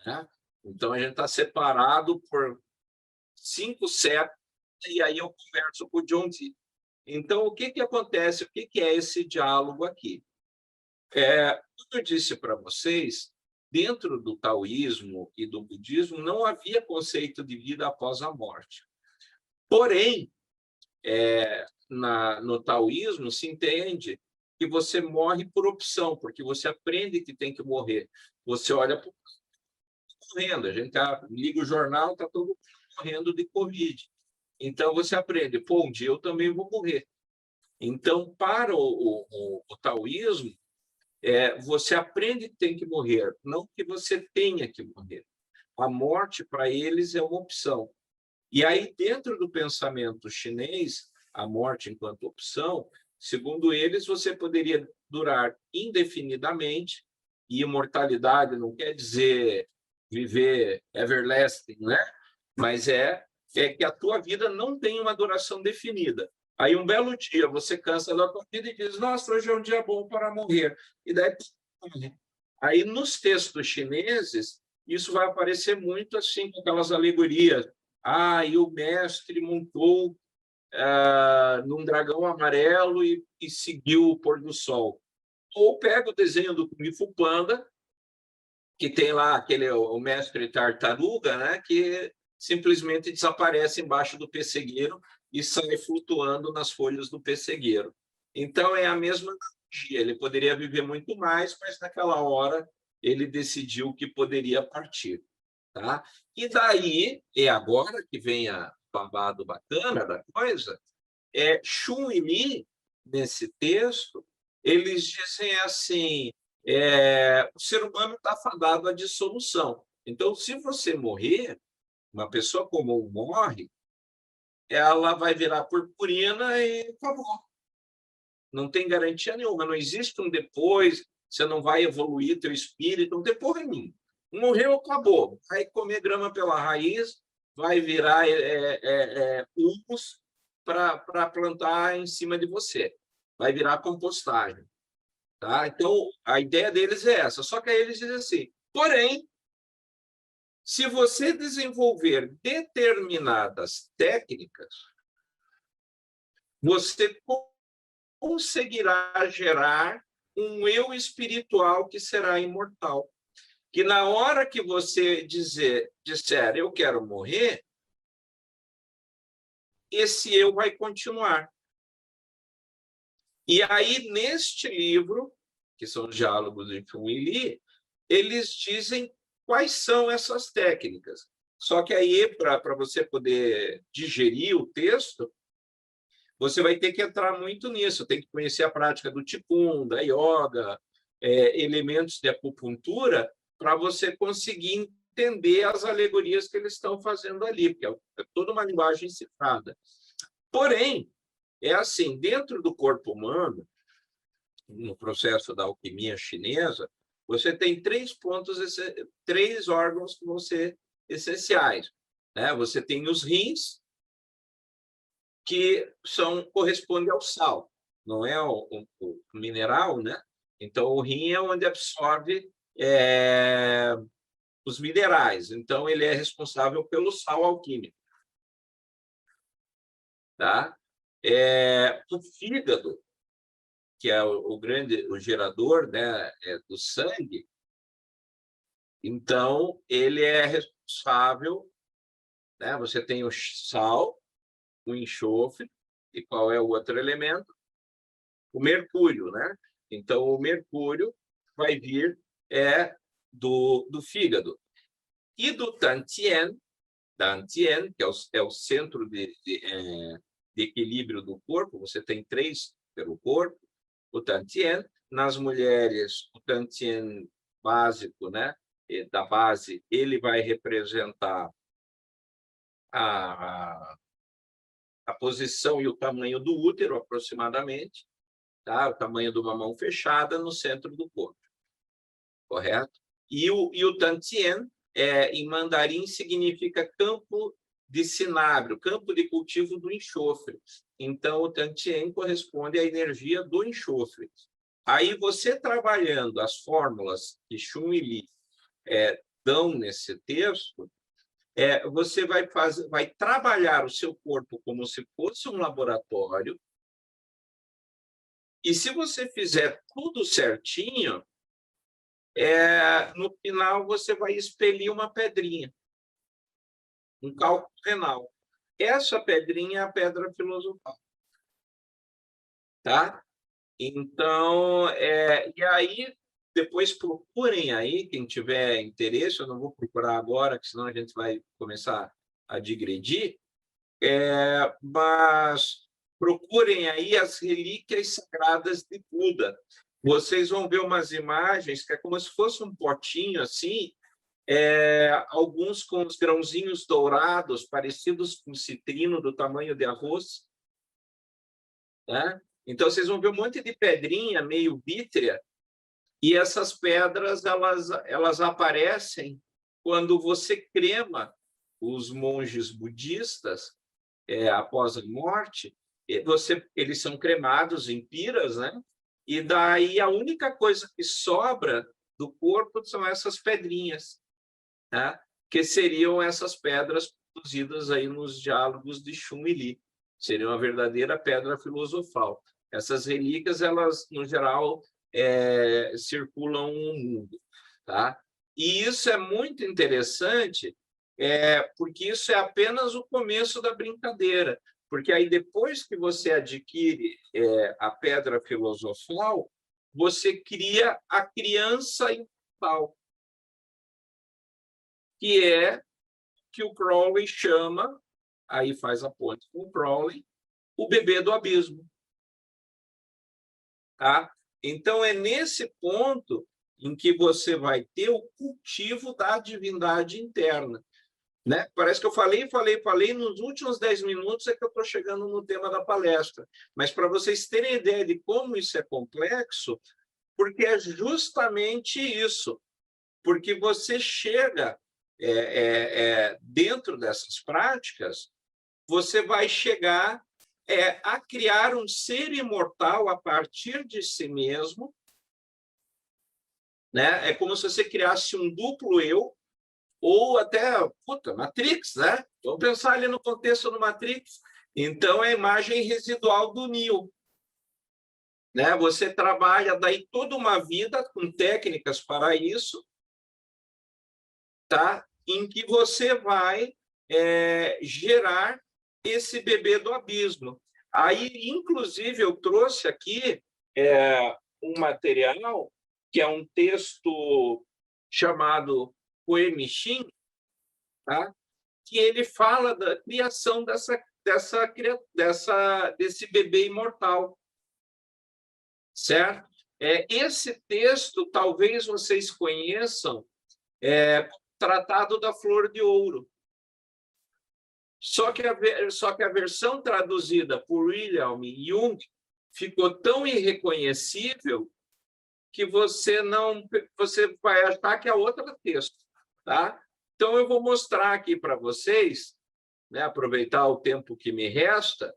né? Então, a gente está separado por 5 séculos, e aí eu converso com o John Dee. Então, o que acontece? O que é esse diálogo aqui? Como eu disse para vocês, dentro do taoísmo e do budismo, não havia conceito de vida após a morte. Porém, no taoísmo, se entende que você morre por opção, porque você aprende que tem que morrer. Você olha para morrendo, a gente liga o jornal, está todo mundo morrendo de Covid. Então, você aprende, um dia eu também vou morrer. Então, para o taoísmo, você aprende que tem que morrer, não que você tenha que morrer. A morte, para eles, é uma opção. E aí, dentro do pensamento chinês, a morte enquanto opção, segundo eles, você poderia durar indefinidamente, e imortalidade não quer dizer viver everlasting, né? Mas é que a tua vida não tem uma duração definida. Aí, um belo dia, você cansa da tua vida e diz, nossa, hoje é um dia bom para morrer. E daí, aí nos textos chineses, isso vai aparecer muito assim, com aquelas alegorias. E o mestre montou num dragão amarelo e seguiu o pôr do sol. Ou pega o desenho do Kung Fu Panda, que tem lá o mestre tartaruga, né, que simplesmente desaparece embaixo do pessegueiro e sai flutuando nas folhas do pessegueiro. Então, é a mesma analogia. Ele poderia viver muito mais, mas naquela hora ele decidiu que poderia partir. Tá? E daí, é agora que vem a babado bacana da coisa, Xun e Li, nesse texto, eles dizem assim, o ser humano está fadado à dissolução. Então, se você morrer, uma pessoa comum morre, ela vai virar purpurina e acabou. Não tem garantia nenhuma, não existe um depois, você não vai evoluir teu espírito, não tem porra nenhuma. Morreu, acabou. Vai comer grama pela raiz, vai virar humus para plantar em cima de você. Vai virar compostagem. Tá? Então, a ideia deles é essa. Só que aí eles dizem assim, porém, se você desenvolver determinadas técnicas, você conseguirá gerar um eu espiritual que será imortal. Que na hora que você disser, eu quero morrer, esse eu vai continuar. E aí, neste livro, que são os diálogos de Xun e Li, eles dizem quais são essas técnicas. Só que aí, para você poder digerir o texto, você vai ter que entrar muito nisso, tem que conhecer a prática do Qigong, da yoga, elementos de acupuntura, para você conseguir entender as alegorias que eles estão fazendo ali, porque é toda uma linguagem cifrada. Porém, é assim, dentro do corpo humano, no processo da alquimia chinesa, você tem 3 pontos, 3 órgãos que vão ser essenciais. Né? Você tem os rins, que correspondem ao sal, não é o mineral, né? Então, o rim é onde absorve os minerais. Então, ele é responsável pelo sal alquímico. Tá? O fígado, que é o gerador, né, do sangue, então, ele é responsável, né? Você tem o sal, o enxofre, e qual é o outro elemento? O mercúrio, né? Então, o mercúrio vai vir do fígado. E do Tantien, que é o centro de equilíbrio do corpo, você tem 3 pelo corpo, o Tantien. Nas mulheres, o Tantien básico, né? Da base, ele vai representar a posição e o tamanho do útero, aproximadamente, tá? O tamanho de uma mão fechada no centro do corpo, correto? E o Tantien, em mandarim, significa campo de cinábrio, campo de cultivo do enxofre. Então, o Tantien corresponde à energia do enxofre. Aí, você trabalhando as fórmulas que Xun e Li dão nesse texto, você vai trabalhar o seu corpo como se fosse um laboratório, e se você fizer tudo certinho, no final você vai expelir uma pedrinha, um cálculo renal. Essa pedrinha é a pedra filosofal. Tá? Então, e aí, depois procurem aí, quem tiver interesse, eu não vou procurar agora, porque senão a gente vai começar a digredir, mas procurem aí as relíquias sagradas de Buda. vocês vão ver umas imagens que é como se fosse um potinho assim, alguns com os grãozinhos dourados, parecidos com citrino do tamanho de arroz, né? Então, vocês vão ver um monte de pedrinha meio vítrea, e essas pedras elas aparecem quando você crema os monges budistas após a morte. Eles são cremados em piras, né? E daí a única coisa que sobra do corpo são essas pedrinhas, né? Que seriam essas pedras produzidas aí nos diálogos de Xun e Li. Seria uma verdadeira pedra filosofal. Essas relíquias, elas, no geral, circulam no mundo, tá? E isso é muito interessante, porque isso é apenas o começo da brincadeira, porque aí depois que você adquire a pedra filosofal, você cria a criança imortal, que é que o Crowley chama, aí faz a ponte com o Crowley, o bebê do abismo. Tá? Então, é nesse ponto em que você vai ter o cultivo da divindade interna. Né? Parece que eu falei, nos últimos 10 minutos é que eu estou chegando no tema da palestra. Mas para vocês terem ideia de como isso é complexo, porque é justamente isso. Porque você chega dentro dessas práticas, você vai chegar a criar um ser imortal a partir de si mesmo, né? É como se você criasse um duplo eu, ou até, Matrix, né? Vamos pensar ali no contexto do Matrix. Então, é a imagem residual do Neo. Né? Você trabalha daí toda uma vida com técnicas para isso, tá? Em que você vai gerar esse bebê do abismo. Aí, inclusive, eu trouxe aqui um material que é um texto chamado Poemichin, tá? Que ele fala da criação desse bebê imortal, certo? Esse texto, talvez vocês conheçam, Tratado da Flor de Ouro. Só que a versão traduzida por Wilhelm Jung ficou tão irreconhecível que você vai achar que é outro texto, tá? Então, eu vou mostrar aqui para vocês, né, aproveitar o tempo que me resta,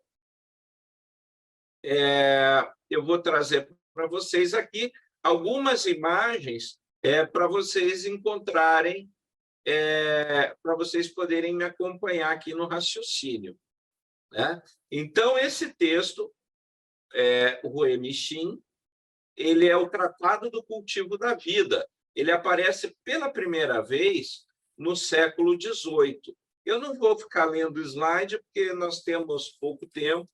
eu vou trazer para vocês aqui algumas imagens para vocês encontrarem, para vocês poderem me acompanhar aqui no raciocínio. Né? Então, esse texto, o Ruemichin, ele é o Tratado do Cultivo da Vida. Ele aparece pela primeira vez no século XVIII. Eu não vou ficar lendo o slide, porque nós temos pouco tempo,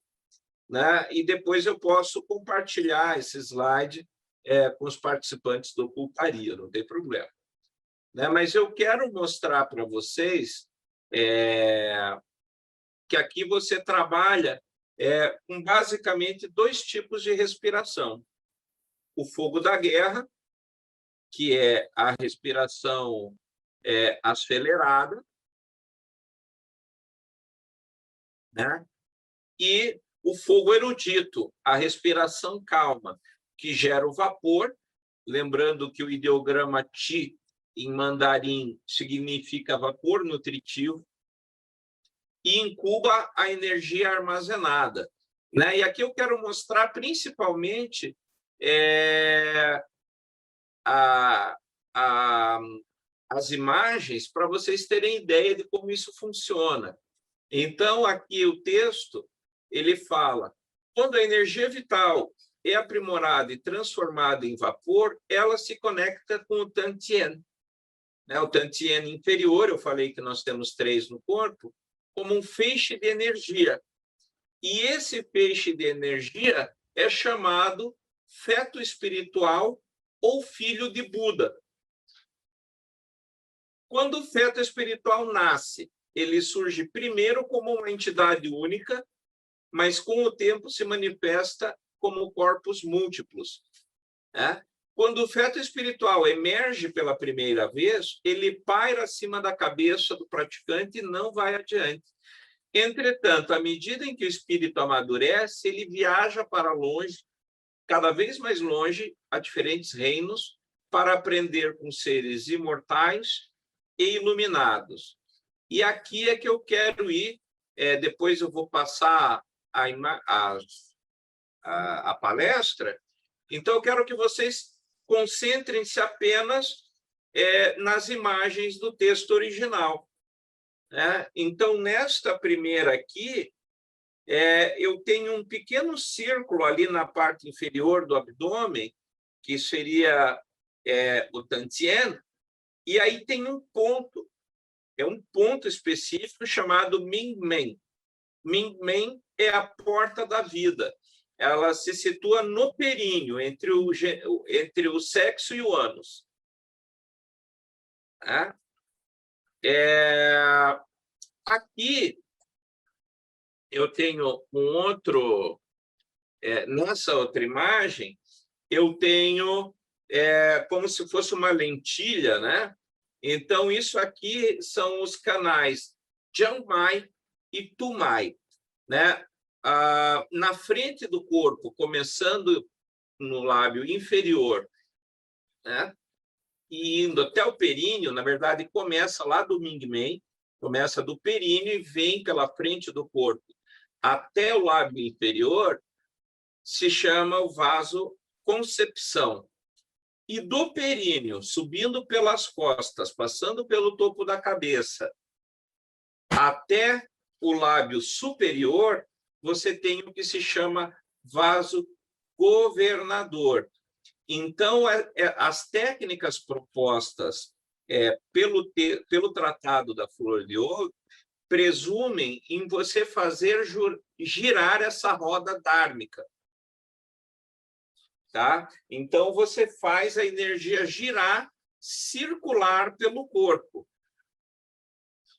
né? E depois eu posso compartilhar esse slide com os participantes do Ocultaria, não tem problema. Né? Mas eu quero mostrar para vocês que aqui você trabalha com basicamente 2 tipos de respiração. O fogo da guerra, que é a respiração acelerada, né? E o fogo erudito, a respiração calma, que gera o vapor, lembrando que o ideograma Qi, em mandarim, significa vapor nutritivo, e incuba a energia armazenada. Né? E aqui eu quero mostrar principalmente as imagens para vocês terem ideia de como isso funciona. Então, aqui o texto, ele fala, quando a energia vital é aprimorada e transformada em vapor, ela se conecta com o Tantien. Né? O Tantien inferior, eu falei que nós temos 3 no corpo, como um feixe de energia. E esse feixe de energia é chamado feto espiritual ou filho de Buda. Quando o feto espiritual nasce, ele surge primeiro como uma entidade única, mas com o tempo se manifesta como corpos múltiplos. né? Quando o feto espiritual emerge pela primeira vez, ele paira acima da cabeça do praticante e não vai adiante. Entretanto, à medida em que o espírito amadurece, ele viaja para longe, cada vez mais longe, a diferentes reinos, para aprender com seres imortais e iluminados. E aqui é que eu quero ir, depois eu vou passar a palestra. Então, eu quero que vocês concentrem-se apenas nas imagens do texto original, né? Então, nesta primeira aqui, eu tenho um pequeno círculo ali na parte inferior do abdômen, que seria o Tantien, e aí tem um ponto, um ponto específico chamado Mingmen. Mingmen é a porta da vida. Ela se situa no períneo, entre o sexo e o ânus. Tá? Aqui eu tenho um outro... nessa outra imagem, eu tenho como se fosse uma lentilha, né? Então, isso aqui são os canais Jiangmai e Tumai, né? Na frente do corpo, começando no lábio inferior, né? E indo até o períneo, na verdade, começa lá do Mingmen, começa do períneo e vem pela frente do corpo até o lábio inferior, se chama o vaso concepção. E do períneo, subindo pelas costas, passando pelo topo da cabeça, até o lábio superior, você tem o que se chama vaso governador. Então, as técnicas propostas pelo Tratado da Flor de Ouro presumem em você fazer girar essa roda dármica. Tá? Então, você faz a energia girar, circular pelo corpo.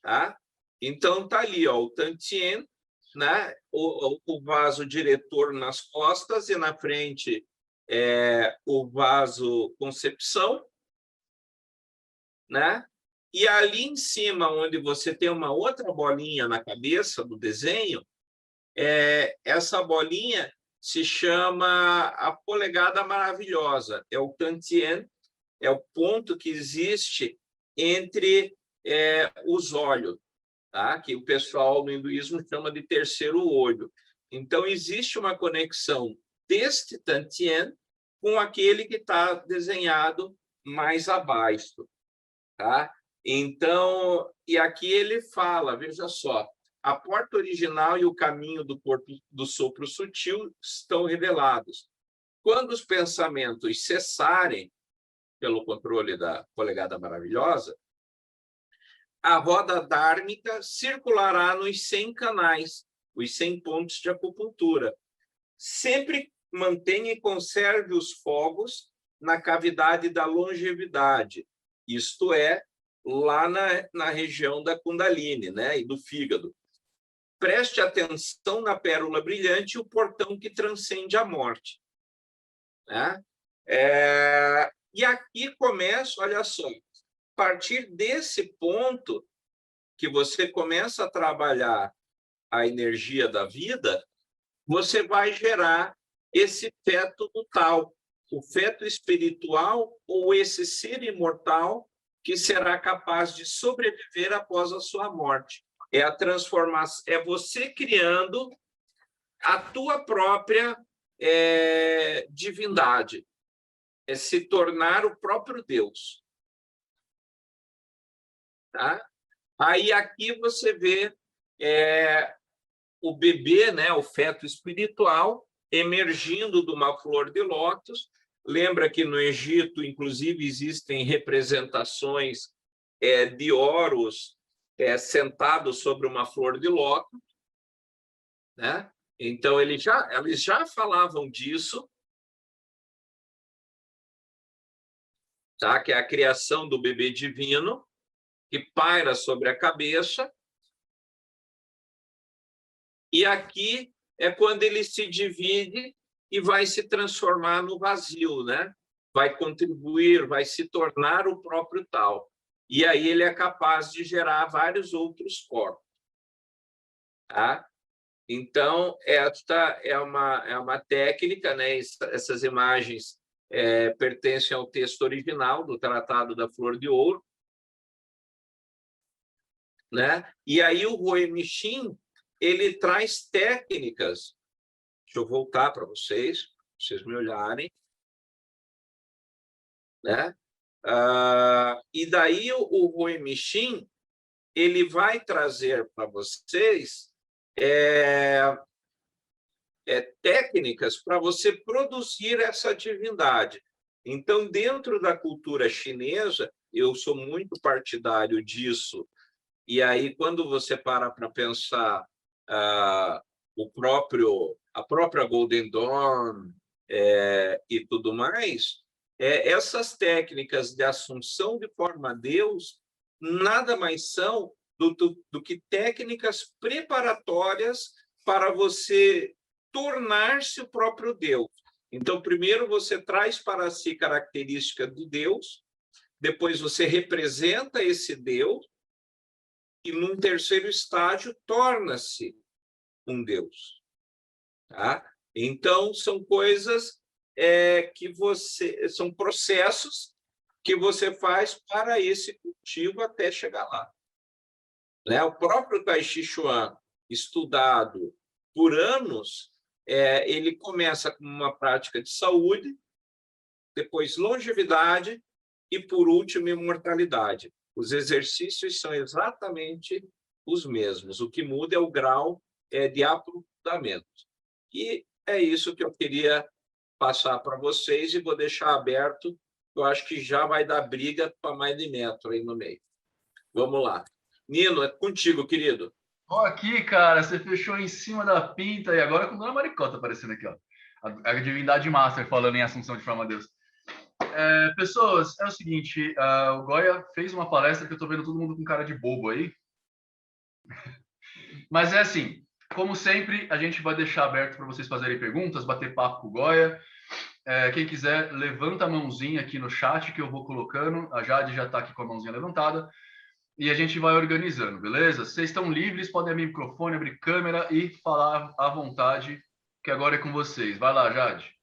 Tá? Então, está ali, ó, o Tantien, né? O vaso diretor nas costas e na frente o vaso concepção, né? E ali em cima, onde você tem uma outra bolinha na cabeça do desenho, essa bolinha se chama a polegada maravilhosa, é o Tantien, é o ponto que existe entre os olhos, tá? Que o pessoal no hinduísmo chama de terceiro olho. Então, existe uma conexão deste Tantien com aquele que está desenhado mais abaixo, tá? Então, e aqui ele fala, veja só, a porta original e o caminho do corpo do sopro sutil estão revelados. Quando os pensamentos cessarem, pelo controle da polegada maravilhosa, a roda dármica circulará nos 100 canais, os 100 pontos de acupuntura. Sempre mantenha e conserve os fogos na cavidade da longevidade, isto é, lá na região da Kundalini, né, e do fígado. Preste atenção na pérola brilhante e o portão que transcende a morte. Né? E aqui começa, olha só, a partir desse ponto que você começa a trabalhar a energia da vida, você vai gerar esse feto do tal, o feto espiritual ou esse ser imortal que será capaz de sobreviver após a sua morte. É a transformação, é você criando a tua própria divindade, é se tornar o próprio Deus. Tá? Aí aqui você vê o bebê, né, o feto espiritual, emergindo de uma flor de lótus. Lembra que no Egito, inclusive, existem representações de Horus sentado sobre uma flor de lótus, né? Então, eles já falavam disso, tá? Que é a criação do bebê divino, que paira sobre a cabeça. E aqui é quando ele se divide e vai se transformar no vazio, né? vai contribuir, vai se tornar o próprio tal. E aí ele é capaz de gerar vários outros corpos. Tá? Então, esta é uma técnica, né? Essas imagens pertencem ao texto original do Tratado da Flor de Ouro, né? E aí o Roe Michin, ele traz técnicas. Deixa eu voltar para vocês me olharem, né? E daí o Roe Michin, ele vai trazer para vocês técnicas para você produzir essa divindade. Então, dentro da cultura chinesa, eu sou muito partidário disso. E aí, quando você para pensar a própria Golden Dawn e tudo mais, essas técnicas de assunção de forma a Deus nada mais são do que técnicas preparatórias para você tornar-se o próprio Deus. Então, primeiro você traz para si características do Deus, depois você representa esse Deus, e num terceiro estágio torna-se um Deus. Tá? Então, são coisas são processos que você faz para esse cultivo até chegar lá. Né? O próprio Tai Chi Chuan, estudado por anos, ele começa com uma prática de saúde, depois longevidade e, por último, imortalidade. Os exercícios são exatamente os mesmos. O que muda é o grau de aprofundamento. E é isso que eu queria passar para vocês e vou deixar aberto. Eu acho que já vai dar briga para mais de metro aí no meio. Vamos lá. Nino, é contigo, querido. Ó, aqui, cara, você fechou em cima da pinta e agora com Dona Maricota aparecendo aqui, ó. A divindade master falando em Assunção de Forma a Deus. Pessoas, é o seguinte, o Goya fez uma palestra que eu tô vendo todo mundo com cara de bobo aí. Mas é assim, como sempre, a gente vai deixar aberto para vocês fazerem perguntas, bater papo com o Goya. Quem quiser, levanta a mãozinha aqui no chat que eu vou colocando. A Jade já está aqui com a mãozinha levantada. E a gente vai organizando, beleza? Vocês estão livres, podem abrir microfone, abrir câmera e falar à vontade, que agora é com vocês. Vai lá, Jade.